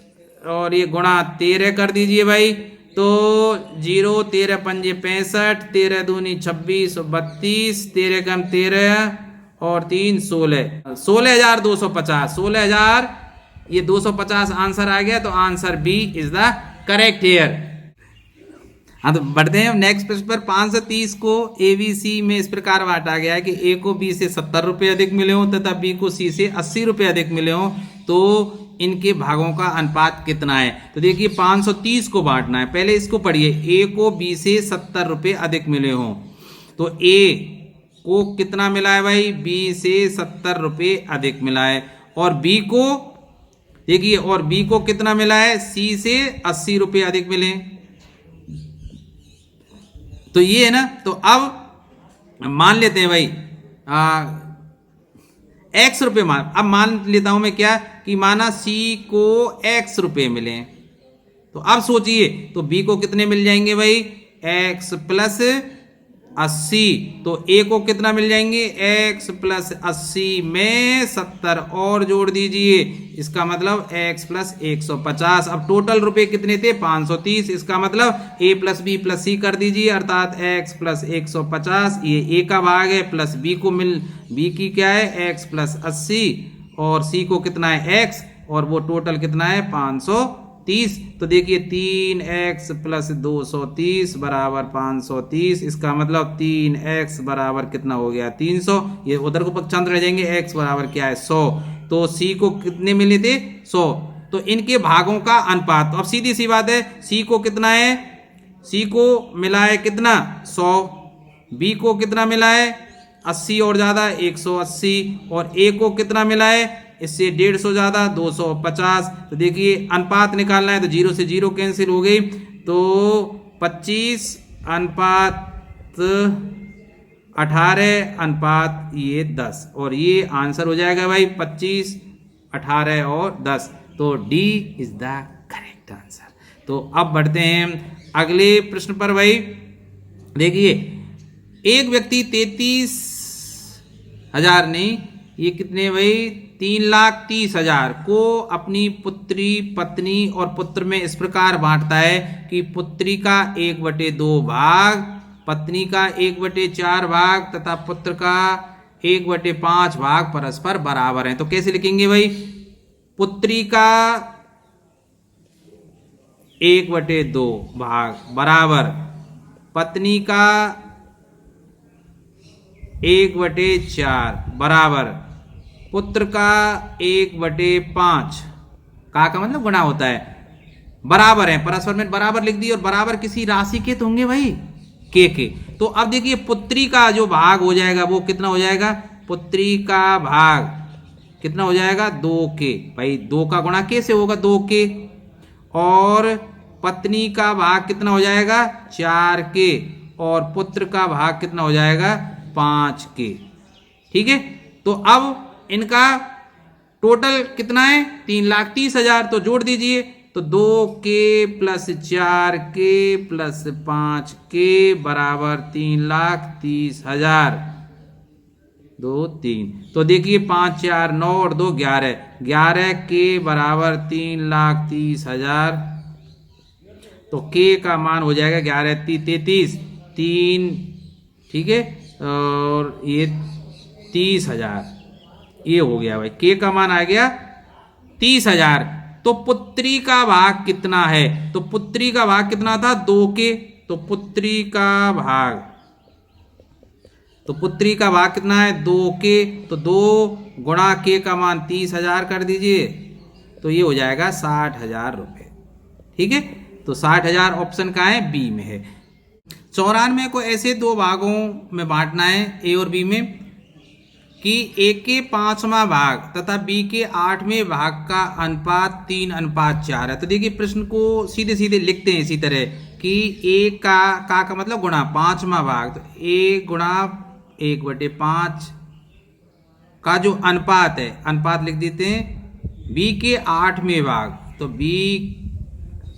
और ये गुणा 13 कर दीजिए भाई। तो 0 13 पंजे 65, 13 दूनी 26 32, 13 कम 13 और 3 16, 16,250, 16,000 ये 250 आंसर आ गया। तो answer B is the correct here. हाँ, तो बढ़ते हैं नेक्स्ट प्रश्न पर। 530 को ABC में इस प्रकार बांटा गया है कि A को B से 70 रुपये अधिक मिले हों तथा B को C से 80 रुपये अधिक मिले हों, तो इनके भागों का अनुपात कितना है। तो देखिए 530 को बांटना है, पहले इसको पढ़िए। A को B से 70 रुपये अधिक मिले हों, तो A को कितना मिला है भाई, B से 70 रुपये अधिक मिला है, और B को देखिए, और B को कितना मिला है, C से 80 रुपये अधिक मिले। तो ये है ना, तो अब मान लेते हैं भाई x रुपये अब मान लेता हूं मैं क्या, कि माना C को x रुपये मिले। तो अब सोचिए, तो B को कितने मिल जाएंगे भाई, x प्लस 80। तो A को कितना मिल जाएंगे, x प्लस 80 में 70 और जोड़ दीजिए, इसका मतलब x प्लस 150। अब टोटल रुपए कितने थे, 530। इसका मतलब A plus B plus C कर दीजिए, अर्थात x प्लस 150, ये A का भाग है, प्लस B की क्या है, x प्लस 80, और C को कितना है, x, और वो टोटल कितना है, 530। तो देखिए 3x प्लस 230 बराबर 530। इसका मतलब 3x बराबर कितना हो गया, 300। ये उधर को पक्षांत रह जाएंगे, x बराबर क्या है, 100। तो C को कितने मिले थे, 100। तो इनके भागों का अनुपात, तो अब सीधी सी बात है, C को कितना है, C को मिला है कितना, 100। B को कितना मिला है, 80 और ज्यादा 180, और A को कितना मिला है, इससे 150 ज्यादा 250। तो देखिए अनुपात निकालना है, तो 0 से 0 कैंसिल हो गई, तो 25 अनुपात 18 अनुपात ये 10, और ये आंसर हो जाएगा भाई 25 18 और 10। तो D is the correct answer. तो अब बढ़ते हैं अगले प्रश्न पर भाई। देखिए एक व्यक्ति 33,000 नहीं, ये कितने भाई 3,30,000 को अपनी पुत्री, पत्नी और पुत्र में इस प्रकार बांटता है कि पुत्री का 1/2 भाग, पत्नी का 1/4 भाग तथा पुत्र का 1/5 भाग परस्पर बराबर हैं। तो कैसे लिखेंगे भाई? पुत्री का 1/2 भाग बराबर पत्नी का 1/4 बराबर पुत्र का 1/5 का मतलब गुणा होता है, बराबर है। परस्पर में बराबर लिख दी और बराबर किसी राशि के तो होंगे भाई के। तो अब देखिए पुत्री का जो भाग हो जाएगा वो कितना हो जाएगा? पुत्री का भाग कितना हो जाएगा? 2 के। भाई 2 का गुणा के से होगा 2 के। और पत्नी का भाग कितना हो जाएगा? 4 के। और पुत्र का भाग कितना हो जाएगा? 5 के। ठीक है, तो अब इनका टोटल कितना है? 3,30,000। तो जोड़ दीजिए, तो 2 के प्लस 4 के प्लस 5 के बराबर 3,30,000। 2 3। तो देखिए 5 4 9 और 2 11, 11 के बराबर 3,30,000। तो के का मान हो जाएगा 11 33 3, ठीक है, और ये 30,000 ये हो गया भाई। के का मान आ गया 30,000। तो पुत्री का भाग कितना है? तो पुत्री का भाग कितना था? 2 के। तो पुत्री का भाग, तो पुत्री का भाग कितना है? 2 के। तो 2 गुणा के का मान 30,000 कर दीजिए, तो ये हो जाएगा 60,000 रुपये। ठीक है, तो 60,000 ऑप्शन का है, बी में है। 94 को ऐसे 2 भागों में बांटना है ए और बी में कि ए के 5वां भाग तथा बी के 8वें भाग का अनुपात 3:4 है। तो देखिए प्रश्न को सीधे सीधे लिखते हैं इसी तरह कि ए का मतलब गुणा 5वां भाग, तो ए गुणा 1/5 का जो अनुपात है, अनुपात लिख देते हैं बी के 8वें भाग, तो बी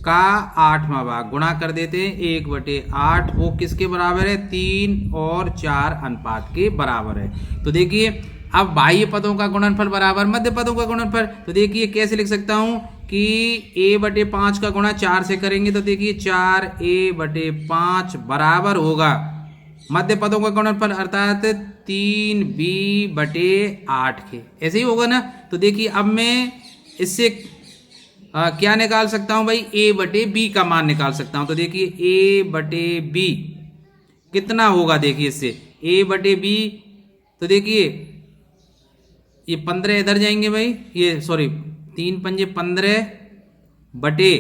का 8वां भाग गुणा कर देते हैं 1/8। वो किसके बराबर है? 3 और 4 अनुपात के बराबर है। तो देखिए अब बाह्य पदों का गुणनफल बराबर मध्य पदों का गुणनफल। तो देखिए कैसे लिख सकता हूं कि a/5 का गुणा 4 से करेंगे, तो देखिए 4a/5 बराबर होगा मध्य पदों का गुणनफल अर्थात 3b/8 के। ऐसे ही होगा ना। तो देखिए अब मैं इससे क्या निकाल सकता हूं भाई? a/b का मान निकाल सकता हूं। तो देखिए a/b कितना होगा? देखिए इससे a/b, तो देखिए ये 15 इधर जाएंगे भाई, ये सॉरी 3 पंजे 15 बटे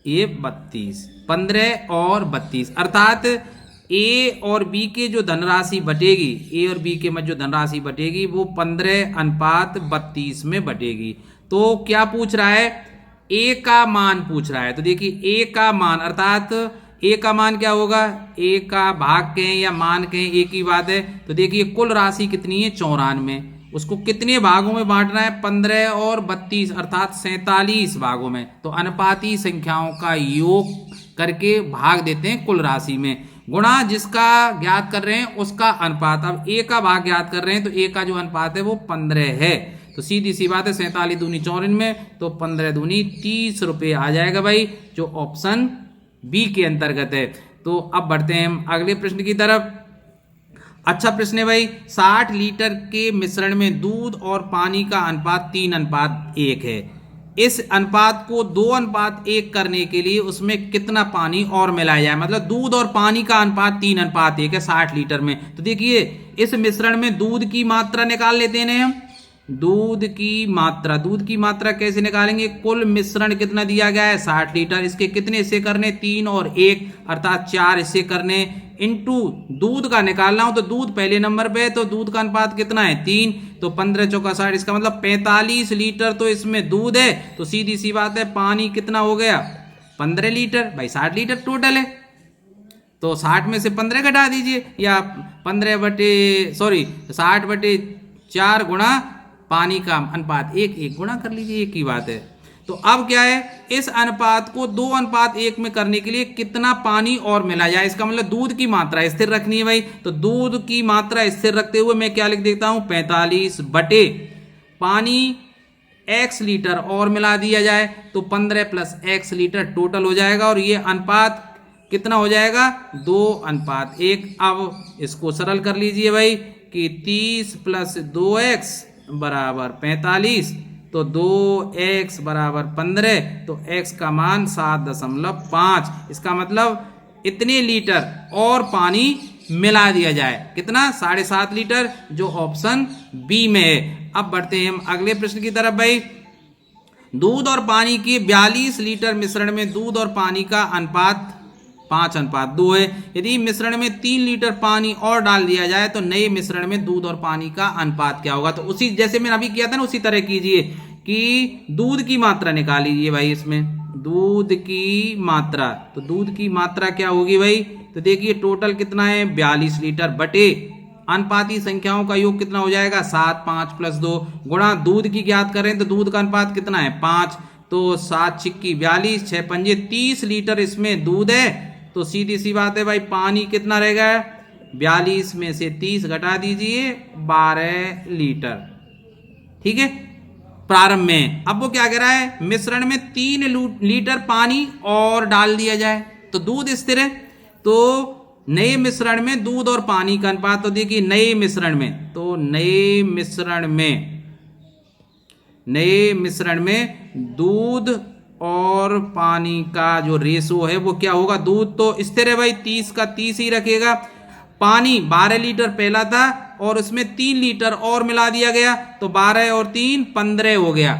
ये 32, 15 और 32 अर्थात ए और बी के जो धनराशि बटेगी, ए और बी के मध्य जो धनराशि बटेगी वो 15:32 में बटेगी। तो क्या पूछ रहा है? ए का मान पूछ रहा है। तो देखिए ए का मान अर्थात ए का मान क्या होगा? ए का भाग कहें या मान कहें एक ही बात है। तो देखिए कुल राशि कितनी है? 94। उसको कितने भागों में बांटना है? 15 और 32 अर्थात 47 भागों में। तो अनुपाती संख्याओं का योग करके भाग देते हैं कुल राशि में, गुणा जिसका ज्ञात कर रहे हैं उसका अनुपात। अब ए का भाग ज्ञात कर रहे हैं, तो ए का जो अनुपात है वो 15 है। तो सीधी सी बात है 47 दूनी 94, तो 15 दूनी 30 रुपये आ जाएगा भाई, जो ऑप्शन बी के अंतर्गत है। तो अब बढ़ते हैं हम अगले प्रश्न की तरफ। अच्छा प्रश्न है भाई, 60 लीटर के मिश्रण में दूध और पानी का अनुपात 3:1 है। इस अनुपात को 2:1 करने के लिए उसमें कितना पानी और मिलाया जाए? मतलब दूध और पानी का अनुपात 3:1 है 60 लीटर में। तो देखिए इस मिश्रण में दूध की मात्रा निकाल लेते हैं हम। दूध की मात्रा कैसे निकालेंगे? कुल मिश्रण कितना दिया गया है? 60 लीटर। इसके कितने हिस्से करने? 3 और 1 अर्थात 4 हिस्से करने, इनटू दूध का निकालना हो तो दूध पहले नंबर पे है, तो दूध का अनुपात कितना है? 3। तो 15 चौका 60, इसका मतलब 45 लीटर तो इसमें दूध है। तो सीधी सी बात है पानी कितना हो गया? 15 लीटर। भाई 60 लीटर टोटल है, तो 60 में से 15 घटा दीजिए, या 60/4 गुणा पानी का अनुपात 1 गुणा कर लीजिए, एक ही बात है। तो अब क्या है, इस अनुपात को 2:1 में करने के लिए कितना पानी और मिला जाए, इसका मतलब दूध की मात्रा स्थिर रखनी है भाई। तो दूध की मात्रा स्थिर रखते हुए मैं क्या लिख देता हूं, 45 बटे पानी x लीटर और मिला दिया जाए तो 15 + x लीटर टोटल हो जाएगा, और ये अनुपात कितना हो जाएगा, 2:1। अब इसको सरल कर लीजिए भाई कि 30 + 2x बराबर 45, तो 2x बराबर 15, तो x का मान 7.5। इसका मतलब इतने लीटर और पानी मिला दिया जाए, कितना, 7.5 लीटर, जो ऑप्शन बी में है। अब बढ़ते हैं हम अगले प्रश्न की तरफ भाई। दूध और पानी के 42 लीटर मिश्रण में दूध और पानी का अनुपात 5:2 है। यदि मिश्रण में 3 लीटर पानी और डाल दिया जाए तो नए मिश्रण में दूध और पानी का अनुपात क्या होगा। तो उसी जैसे मैंने अभी किया था ना, उसी तरह कीजिए कि दूध की मात्रा निकाल लीजिए भाई, इसमें दूध की मात्रा, तो दूध की मात्रा क्या होगी भाई, तो देखिए टोटल कितना है, 42 लीटर बटे अनुपाती संख्याओं का योग कितना हो जाएगा, 7, 5 + 2 गुणा दूध की ज्ञात करें तो दूध का अनुपात कितना है, 5, तो 7 छिक्की 42, 6 पंजे 30 लीटर इसमें दूध है। तो सीधी सी बात है भाई, पानी कितना रह गया, 42 में से 30 घटा दीजिए, 12 लीटर। ठीक है, प्रारंभ में। अब वो क्या कह रहा है, मिश्रण में 3 लीटर पानी और डाल दिया जाए तो दूध स्थिर है। तो नए मिश्रण में दूध और पानी का अनुपात, तो देखिए नए मिश्रण में, तो नए मिश्रण में दूध और पानी का जो रेशो है वो क्या होगा, दूध तो स्थिर है भाई, 30 का 30 ही रखेगा, पानी 12 लीटर पहला था और उसमें 3 लीटर और मिला दिया गया, तो 12 और 3 15 हो गया।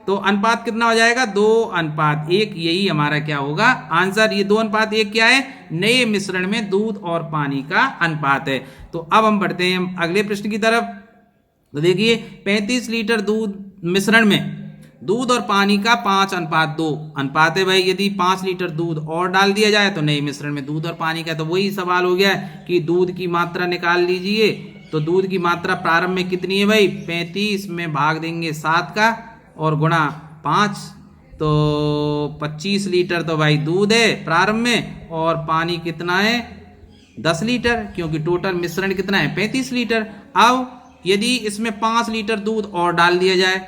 तो अनुपात कितना हो जाएगा, 2:1। यही हमारा क्या होगा आंसर। ये 2:1 क्या है, नए मिश्रण में दूध और पानी का अनुपात है। तो अब हम बढ़ते हैं अगले प्रश्न की तरफ। तो देखिए 35 लीटर दूध मिश्रण में दूध और पानी का 5:2 अनुपात है भाई। यदि 5 लीटर दूध और डाल दिया जाए तो नए मिश्रण में दूध और पानी का, तो वही सवाल हो गया कि दूध की मात्रा निकाल लीजिए। तो दूध की मात्रा प्रारंभ में कितनी है भाई, 35 में भाग देंगे 7 का और गुणा 5, तो 25 लीटर तो भाई दूध है प्रारंभ में, और पानी कितना है 10 लीटर, क्योंकि टोटल मिश्रण कितना है 35 लीटर। अब यदि इसमें 5 लीटर दूध और डाल दिया जाए,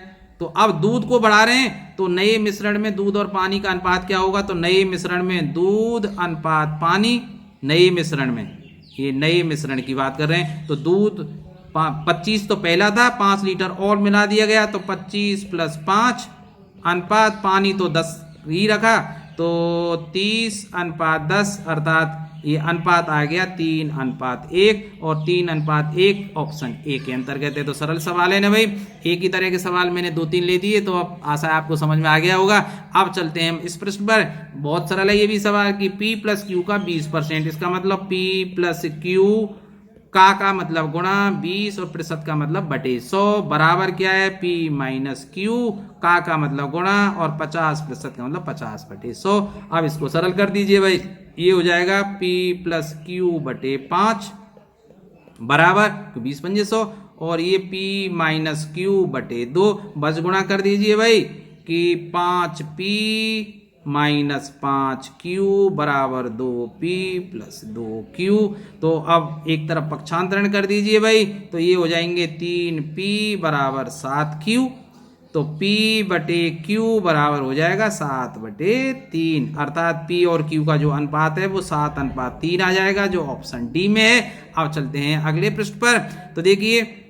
तो अब दूध को बढ़ा रहे हैं, तो नए मिश्रण में दूध और पानी का अनुपात क्या होगा, तो नए मिश्रण में दूध अनुपात पानी, नए मिश्रण में, ये नए मिश्रण की बात कर रहे हैं, तो दूध 25 तो पहला था, 5 लीटर और मिला दिया गया, तो 25 + 5 अनुपात पानी तो 10 ही रखा, तो 30:10, अर्थात ये अनुपात आ गया 3:1, और 3:1 ऑप्शन ए के अंतर्गत है। तो सरल सवाल है ना भाई, एक ही तरह के सवाल मैंने 2-3 ले दिए, तो अब आशा है आपको समझ में आ गया होगा। अब चलते हैं हम इस प्रश्न पर, बहुत सरल है ये भी सवाल कि P + Q का 20%, इसका मतलब P + Q का मतलब गुणा 20 और प्रतिशत का मतलब बटे 100 बराबर क्या है, P - Q का मतलब गुणा और 50% का मतलब 50 बटे 100। अब इसको सरल कर दीजिए भाई, ये हो जाएगा P + Q बटे 5 बराबर 20 × 100, और ये P - Q बटे 2, बस गुणा कर दीजिए भाई कि 5P - 5Q बराबर 2P + 2Q। तो अब एक तरफ पक्षांतरण कर दीजिए भाई, तो ये हो जाएंगे 3P बराबर 7Q, तो P बटे Q बराबर हो जाएगा 7/3, अर्थात P और Q का जो अनुपात है वो 7:3 आ जाएगा, जो ऑप्शन डी में है। अब चलते हैं अगले पृष्ठ पर। तो देखिए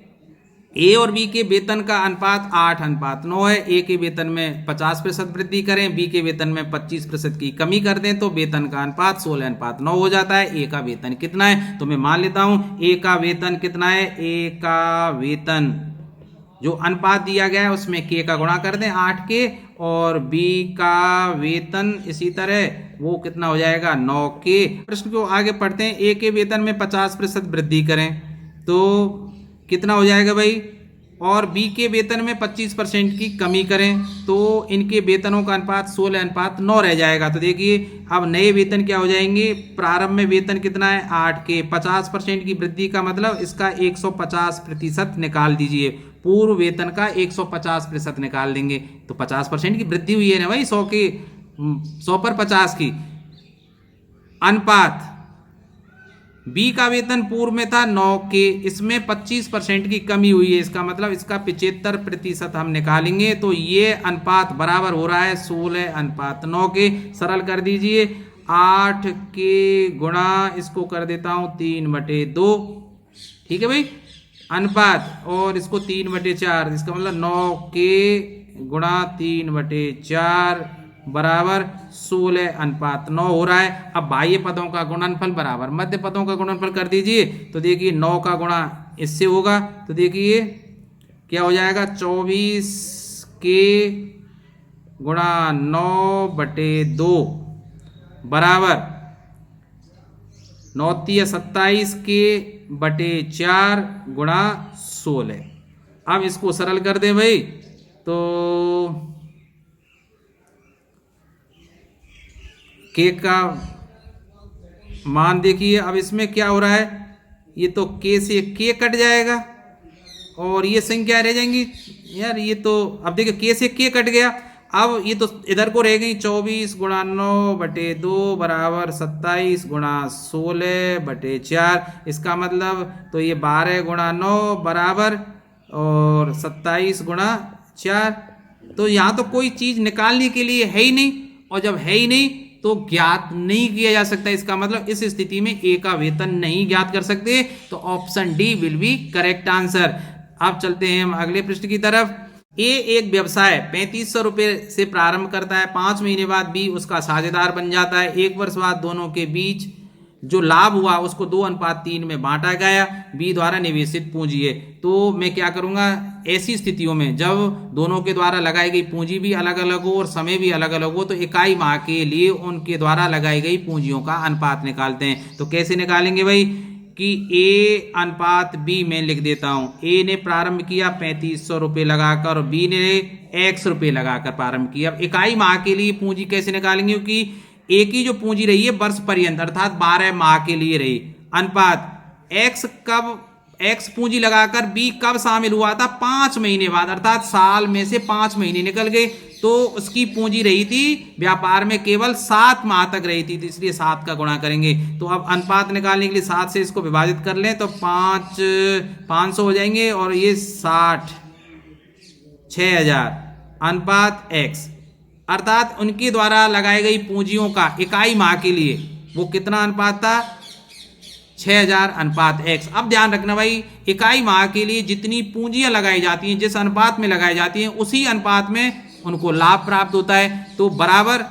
ए और बी के वेतन का अनुपात 8:9 है। ए के वेतन में 50% वृद्धि करें, बी के वेतन में 25% की कमी कर दें, तो वेतन का अनुपात 16:9 हो जाता है। ए का वेतन कितना है, तो मैं मान लेता हूं ए का वेतन कितना है, ए का वेतन जो अनुपात दिया गया है उसमें के का गुणा कर दें 8 के, और बी का वेतन इसी तरह वो कितना हो जाएगा 9 के। प्रश्न को आगे पढ़ते हैं। ए के वेतन में 50% वृद्धि करें तो कितना हो जाएगा भाई, और बी के वेतन में 25% की कमी करें तो इनके वेतनों का अनुपात 16:9 रह जाएगा। तो देखिए अब नए वेतन क्या हो जाएंगे, प्रारंभ में वेतन कितना है 8 के, 50% की वृद्धि का मतलब इसका 150% निकाल दीजिए, पूर्व वेतन का 150% निकाल देंगे तो 50% की वृद्धि हुई है ना भाई, 100 पर 50 की। अनुपात बी का वेतन पूर्व में था 9 के, इसमें 25% की कमी हुई है, इसका मतलब इसका 75% हम निकालेंगे तो ये अनुपात बराबर हो रहा है 16:9 के। सरल कर दीजिए, 8 के गुणा इसको कर देता हूं 3/2, ठीक है भाई, अनुपात, और इसको 3/4, इसका मतलब 9 के गुणा 3/4 बराबर 16:9 हो रहा है। अब बाह्य पदों का गुणनफल बराबर मध्य पदों का गुणनफल कर दीजिए तो देखिए 9 का गुणा इससे होगा तो देखिए क्या हो जाएगा, 24 के गुणा 9/2 बराबर 9 × 27 के बटे 4 गुणा 16। अब इसको सरल कर दें भाई तो के का मान देखिए, अब इसमें क्या हो रहा है, ये तो के से के कट जाएगा और ये संख्या रह जाएंगी यार, ये तो अब देखिए के से के कट गया, अब ये तो इधर को रह गई 24 गुणा 9/2 बराबर 27 गुणा 16/4, इसका मतलब तो ये 12 गुणा 9 बराबर और 27 गुणा 4। तो यहाँ तो कोई चीज निकालने के लिए है ही नहीं, और जब है ही नहीं तो ज्ञात नहीं किया जा सकता, इसका मतलब इस स्थिति में ए का वेतन नहीं ज्ञात कर सकते, तो option D will be correct answer. अब चलते हैं हम अगले पृष्ठ की तरफ। ए एक व्यवसाय 3500 रुपये से प्रारंभ करता है, 5 महीने बाद बी उसका साझेदार बन जाता है, 1 वर्ष बाद दोनों के बीच जो लाभ हुआ उसको 2:3 में बांटा गया, बी द्वारा निवेशित पूंजी है। तो मैं क्या करूंगा, ऐसी स्थितियों में जब दोनों के द्वारा लगाई गई पूंजी भी अलग अलग हो और समय भी अलग अलग हो तो इकाई माह के लिए उनके द्वारा लगाई गई पूंजियों का अनुपात निकालते हैं। तो कैसे निकालेंगे भाई कि ए अनुपात बी में लिख देता हूं, ए ने प्रारंभ किया 3500 रुपये लगाकर और बी ने x रुपये लगाकर प्रारंभ किया। अब इकाई माह के लिए पूंजी कैसे निकालेंगे, क्योंकि ए की जो पूंजी रही है वर्ष पर्यंत अर्थात 12 माह के लिए रही, अनुपात एक्स पूंजी लगाकर बी कब शामिल हुआ था, 5 महीने बाद, अर्थात साल में से 5 महीने निकल गए तो उसकी पूंजी रही थी व्यापार में केवल 7 माह तक रही थी, तो इसलिए 7 का गुणा करेंगे। तो अब अनुपात निकालने के लिए 7 से इसको विभाजित कर लें तो 500 हो जाएंगे और ये 60 6000 अनुपात x, अर्थात उनके द्वारा लगाई गई पूंजियों का इकाई माह के लिए वो कितना अनुपात था, 6000 अनुपात x। अब ध्यान रखना भाई, इकाई माह के लिए जितनी पूंजियां लगाई जाती हैं, जिस अनुपात में लगाई जाती हैं, उसी अनुपात में उनको लाभ प्राप्त होता है। तो बराबर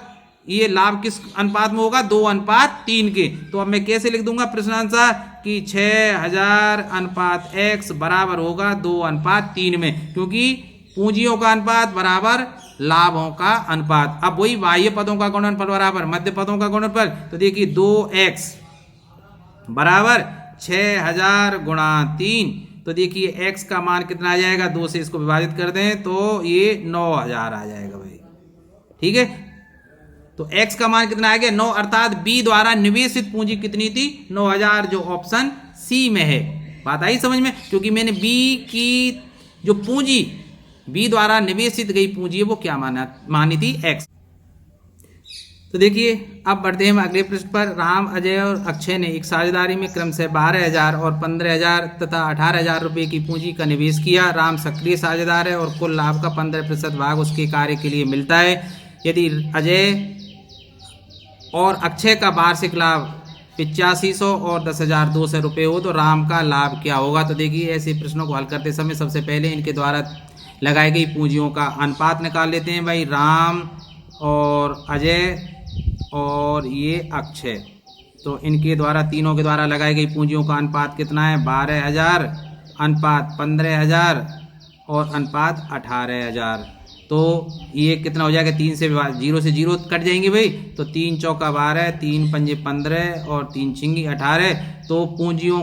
ये लाभ किस अनुपात में होगा, 2:3 के। तो अब मैं कैसे लिख दूंगा प्रश्नांसर कि 6000 अनुपात x बराबर होगा 2:3 में, क्योंकि पूंजियों का अनुपात बराबर लाभों का अनुपात। अब वही बाह्य पदों का गुणनफल बराबर मध्य पदों का गुणनफल, तो देखिए 2x बराबर 6000 गुणा 3, तो देखिए x का मान कितना आ जाएगा, 2 से इसको विभाजित कर दें तो ये 9000 आ जाएगा भाई, ठीक है। तो x का मान कितना आ गया 9, अर्थात b द्वारा निवेशित पूंजी कितनी थी, 9000, जो ऑप्शन सी में है। बात आई समझ में, क्योंकि मैंने b की जो पूंजी बी द्वारा निवेशित गई पूंजी है वो क्या मानी थी, x। तो देखिए अब बढ़ते हैं अगले पृष्ठ पर। राम, अजय और अक्षय ने एक साझेदारी में क्रमशः 12000 और 15000 तथा 18000 रुपये की पूंजी का निवेश किया। राम सक्रिय साझेदार है और कुल लाभ का 15% भाग उसके कार्य के लिए मिलता है। यदि अजय और अक्षय का वार्षिक लाभ 8500 और 10200 रुपये हो तो राम का लाभ क्या होगा। तो देखिए ऐसे प्रश्नों को हल करते समय सबसे पहले इनके द्वारा लगाई गई पूंजियों का अनुपात निकाल लेते हैं भाई। राम और अजय और ये अक्षय, तो इनके द्वारा तीनों के द्वारा लगाई गई पूंजियों का अनुपात कितना है, 12000 अनुपात 15000 और अनुपात 18000। तो ये कितना हो जाएगा, 3 से 0 से 0 कट जाएंगे भाई, तो 3 चौका 12, 3 पंजे 15 और 3 छिंगी 18। तो पूंजियों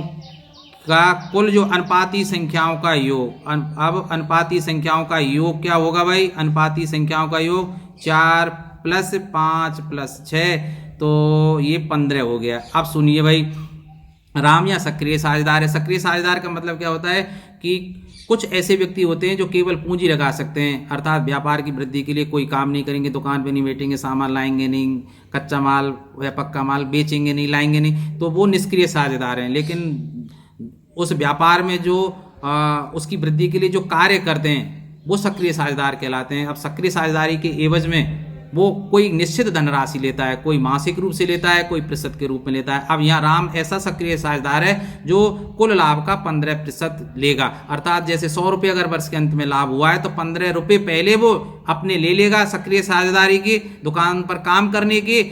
का कुल जो अनुपाती संख्याओं का योग, अब अनुपाती संख्याओं का योग क्या होगा भाई? अनुपाती संख्याओं का योग 4 + 5 + 6, तो ये 15 हो गया। अब सुनिए भाई, राम या सक्रिय साझेदार है। सक्रिय साझेदार का मतलब क्या होता है कि कुछ ऐसे व्यक्ति होते हैं जो केवल पूंजी लगा सकते हैं, अर्थात व्यापार की वृद्धि के लिए कोई काम नहीं करेंगे, दुकान पे नहीं बैठेंगे, सामान लाएंगे नहीं, कच्चा माल या पक्का माल बेचेंगे नहीं, लाएंगे नहीं, तो वो निष्क्रिय साझेदार हैं। लेकिन उस व्यापार में जो उसकी वृद्धि के लिए जो कार्य करते हैं वो सक्रिय साझेदार कहलाते हैं। अब सक्रिय साझेदारी के एवज में वो कोई निश्चित धनराशि लेता है, कोई मासिक रूप से लेता है, कोई प्रतिशत के रूप में लेता है। अब यहाँ राम ऐसा सक्रिय साझेदार है जो कुल लाभ का 15% लेगा, अर्थात जैसे 100 रुपये अगर वर्ष के अंत में लाभ हुआ है तो 15 रुपये पहले वो अपने ले लेगा सक्रिय साझेदारी की, दुकान पर काम करने के।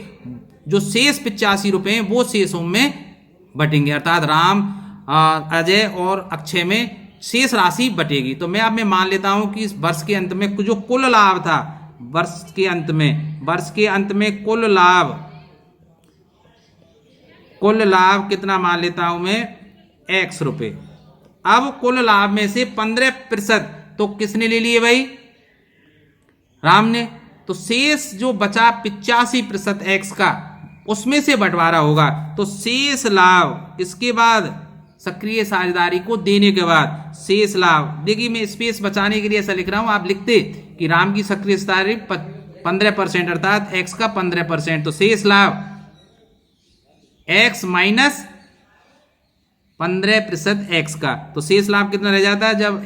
जो शेष 85 रुपये हैं वो शेषों में बटेंगे, अर्थात राम, अजय और अक्षय में शेष राशि बटेगी। तो मैं अब मैं मान लेता हूं कि इस वर्ष के अंत में जो कुल लाभ था, वर्ष के अंत में कुल लाभ कितना मान लेता हूं मैं? x रुपए। अब कुल लाभ में से 15% तो किसने ले लिए भाई? राम ने। तो शेष जो बचा 85% x का, उसमें से बंटवारा होगा। तो शेष लाभ, इसके बाद सक्रिय साझेदारी को देने के बाद शेष लाभ, देखिए मैं स्पेस बचाने के लिए ऐसा लिख रहा हूं, आप लिखते कि राम की सक्रिय साझेदारी 15%, अर्थात x का 15%, तो शेष लाभ x माइनस 15% x का। तो शेष लाभ कितना रह जाता है? जब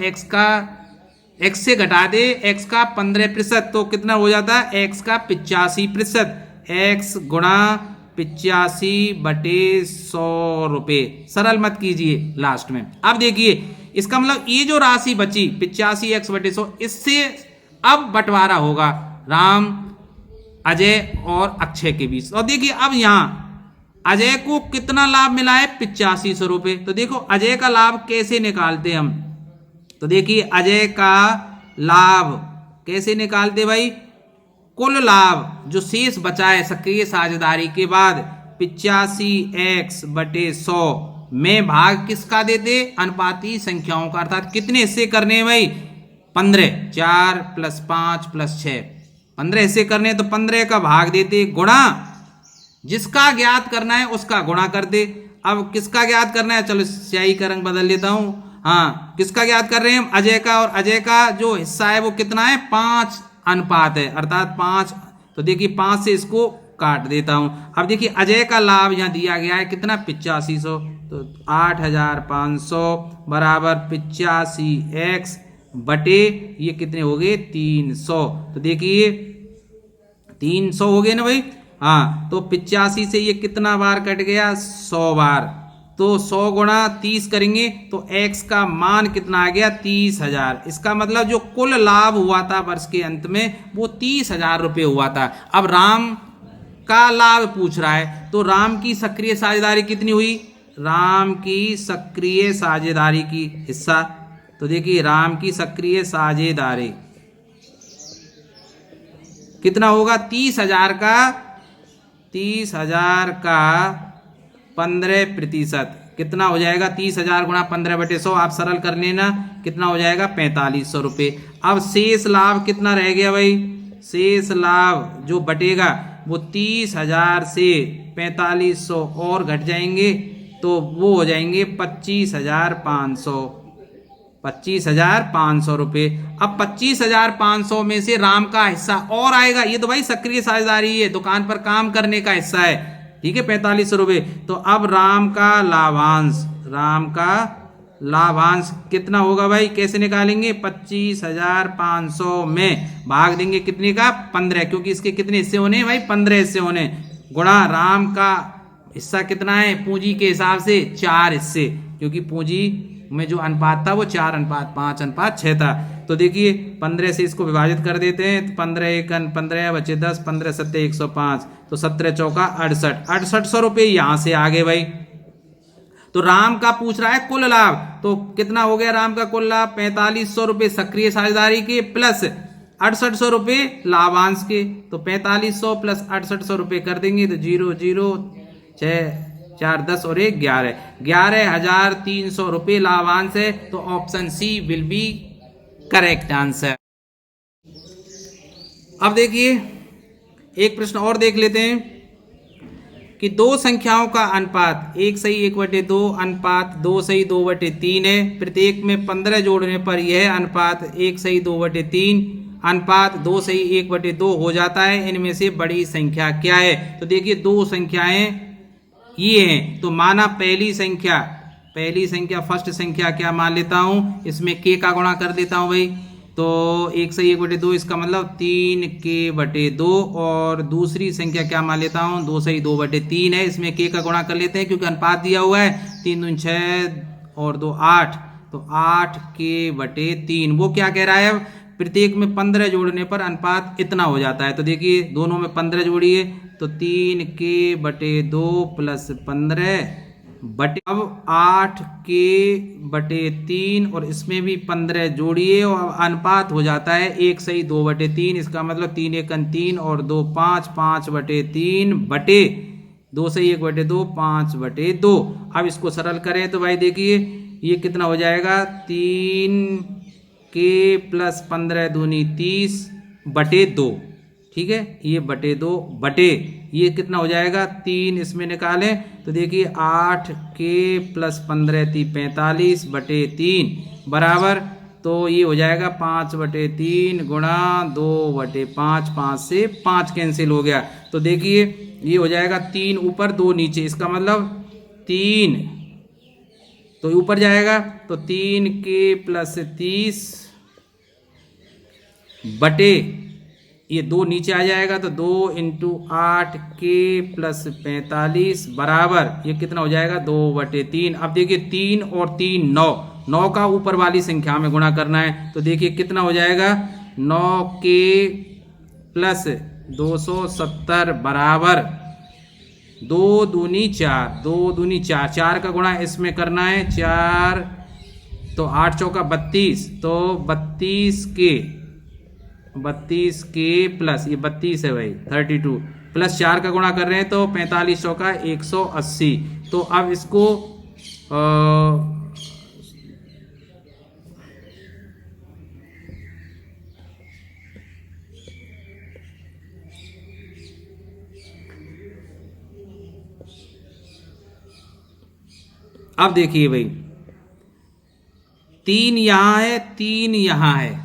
x से घटा दे x का 15%, तो कितना हो जाता है? x का 85%, x गुणा 85/100 रुपये। सरल मत कीजिए लास्ट में। अब देखिए इसका मतलब ये जो राशि बची 85x/100, इससे अब बंटवारा होगा राम, अजय और अक्षय के बीच। और देखिए अब यहां अजय को कितना लाभ मिला है? 8500 रुपये। तो देखो अजय का लाभ कैसे निकालते हम? तो देखिए अजय का लाभ कैसे निकालते भाई? कुल लाभ जो शेष बचा है सक्रिय साझेदारी के बाद 85x/100 में भाग किसका देते? अनुपाती संख्याओं का, अर्थात कितने हिस्से करने हैं भाई? 15, 4 + 5 + 6, 15 हिस्से करने, तो 15 का भाग देते, गुणा जिसका ज्ञात करना है उसका गुणा करते। अब किसका ज्ञात करना है? चलो स्याही का रंग बदल लेता हूं। हाँ, किसका ज्ञात कर रहे हैं हम? अजय का। और अजय का जो हिस्सा है वो कितना है? 5 अनुपात है, अर्थात 5। तो देखिए 5 से इसको काट देता हूं। अब देखिए अजय का लाभ यहां दिया गया है कितना? 8500। तो 8500 बराबर 85x बटे ये कितने हो गए? 300। तो देखिए 300 हो गए ना भाई। हाँ, तो 85 से ये कितना बार कट गया? 100 बार। तो 100 गुणा 30 करेंगे तो x का मान कितना आ गया? 30,000। इसका मतलब जो कुल लाभ हुआ था वर्ष के अंत में वो 30,000 रुपये हुआ था। अब राम का लाभ पूछ रहा है, तो राम की सक्रिय साझेदारी कितनी हुई? राम की सक्रिय साझेदारी की हिस्सा, तो देखिए राम की सक्रिय साझेदारी कितना होगा? 30,000 का 15%। कितना हो जाएगा? 30,000 गुणा 15/100, आप सरल कर लेना, कितना हो जाएगा? 4500 रुपये। अब शेष लाभ कितना रह गया भाई? शेष लाभ जो बटेगा वो 30,000 से 4500 और घट जाएंगे तो वो हो जाएंगे 25,500 रुपये। अब 25,500 में से राम का हिस्सा और आएगा। ये तो भाई सक्रिय साझेदारी है, दुकान पर काम करने का हिस्सा है, ठीक है, 4500 रुपये। तो अब राम का लाभांश कितना होगा भाई? कैसे निकालेंगे? 25,500 में भाग देंगे कितने का? 15, क्योंकि इसके कितने हिस्से होने हैं भाई? 15 हिस्से होने, गुणा राम का हिस्सा कितना है पूंजी के हिसाब से? 4 हिस्से, क्योंकि पूंजी में जो अनुपात था वो 4:5:6 था। तो देखिए 15 से इसको विभाजित कर देते हैं, तो 15 × 1 = 15 बचे 10, 15 × 7 = 105, तो 17 × 4 = 6800 रुपये यहां से आ गए भाई। तो राम का पूछ रहा है कुल लाभ, तो कितना हो गया राम का कुल लाभ? 4500 रुपये सक्रिय साझेदारी के प्लस 6800 रुपये लाभांश के। तो 4500 + 6800 रुपये कर देंगे तो 0 0 6 4 10 और 1 11, 11,300 रुपये लाभांश है। तो option C will be correct answer. अब देखिए एक प्रश्न और देख लेते हैं कि दो संख्याओं का अनुपात 1:1/2 अनुपात 2:2/3 है। प्रत्येक में 15 जोड़ने पर यह अनुपात 1:2/3 अनुपात 2:1/2 हो जाता है। इनमें से बड़ी संख्या क्या है? तो देखिए दो संख्याएं ये हैं, तो माना पहली संख्या फर्स्ट संख्या क्या मान लेता हूं, इसमें k का गुणा कर देता हूं भाई। तो 1:1/2 इसका मतलब 3k/2 और दूसरी संख्या क्या मान लेता हूं 2:2/3 है। इसमें k का गुणा कर लेते हैं क्योंकि अनुपात दिया हुआ है 3 दूनी 6 और 2 8, तो 8k/3। वो क्या कह रहा है, अब प्रत्येक में 15 जोड़ने पर अनुपात इतना हो जाता है। तो देखिए दोनों में 15 जोड़िए तो 3k/2 प्लस 15 बटे अब 8k/3 और इसमें भी 15 जोड़िए और अनुपात हो जाता है 1:2/3। इसका मतलब 3 1 3 और 2 5, 5/3 बटे 2:1/2 5/2। अब इसको सरल करें तो भाई देखिए ये कितना हो जाएगा 3k + 15 दूनी 30/2। ठीक है, ये बटे 2 बटे ये कितना हो जाएगा 3, इसमें निकालें तो देखिए 8k + 15 = 45/3 बराबर, तो ये हो जाएगा 5/3 गुणा 2/5, 5 से 5 कैंसिल हो गया। तो देखिए ये हो जाएगा 3 ऊपर 2 नीचे, इसका मतलब 3 तो ऊपर जाएगा तो 3k + 30 बटे ये 2 नीचे आ जाएगा तो 2 × 8k + 45 बराबर ये कितना हो जाएगा 2/3। अब देखिए 3 और 3 9 का ऊपर वाली संख्या में गुणा करना है। तो देखिए कितना हो जाएगा 9k + 270 बराबर 2 दूनी 4, 2 दूनी 4, 4 का गुणा इसमें करना है 4 तो 8 चौका 32, तो 32k प्लस ये 32 है भाई 32 प्लस 4 का गुणा कर रहे हैं तो 45 चौका 180। तो अब इसको अब देखिए भाई 3 यहाँ है 3 यहाँ है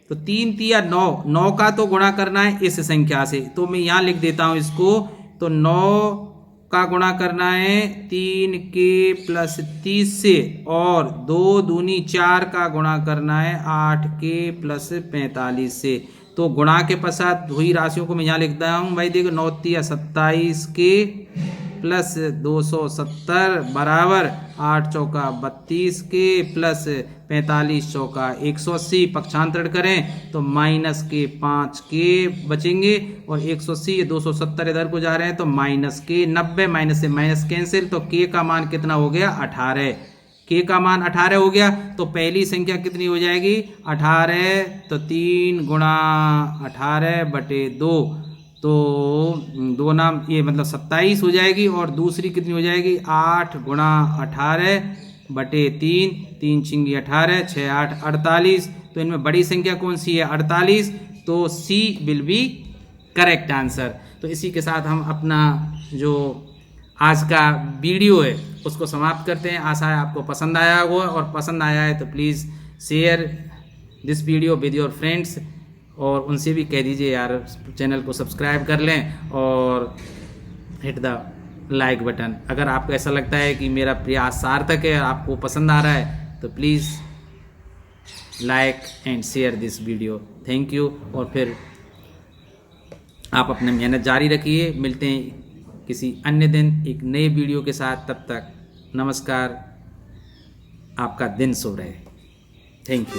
तो 3 3 9, 9 का तो गुणा करना है इस संख्या से, तो मैं यहाँ लिख देता हूँ इसको। तो 9 का गुणा करना है 3k + 30 से और 2 दूनी 4 का गुणा करना है 8k + 45 से। तो गुणा के पश्चात हुई राशियों को मैं यहाँ लिखता हूँ भाई देखो 9 × 27k + 270 बराबर 8 चौका 32k + 45 चौका 180। पक्षांतरण करें तो -k 5k बचेंगे और 180 270 इधर को जा रहे हैं तो -k 90 माइनस से माइनस कैंसिल। तो k का मान कितना हो गया 18, k का मान 18 हो गया। तो पहली संख्या कितनी हो जाएगी 18, तो 3 × 18/2 तो 2 नाम ये मतलब 27 हो जाएगी और दूसरी कितनी हो जाएगी 8 × 18/3, 3 × 18 6 8 48। तो इनमें बड़ी संख्या कौन सी है 48, तो सी विल बी करेक्ट आंसर। तो इसी के साथ हम अपना जो आज का वीडियो है उसको समाप्त करते हैं। आशा है आपको पसंद आया होगा और पसंद आया है तो please share this video with your friends और उनसे भी कह दीजिए यार चैनल को सब्सक्राइब कर लें और हिट द लाइक बटन। अगर आपको ऐसा लगता है कि मेरा प्रयास सार्थक है, आपको पसंद आ रहा है तो please like and share this video. Thank you. और फिर आप अपनी मेहनत जारी रखिए। मिलते हैं किसी अन्य दिन एक नए वीडियो के साथ। तब तक नमस्कार, आपका दिन शुभ रहे। Thank you.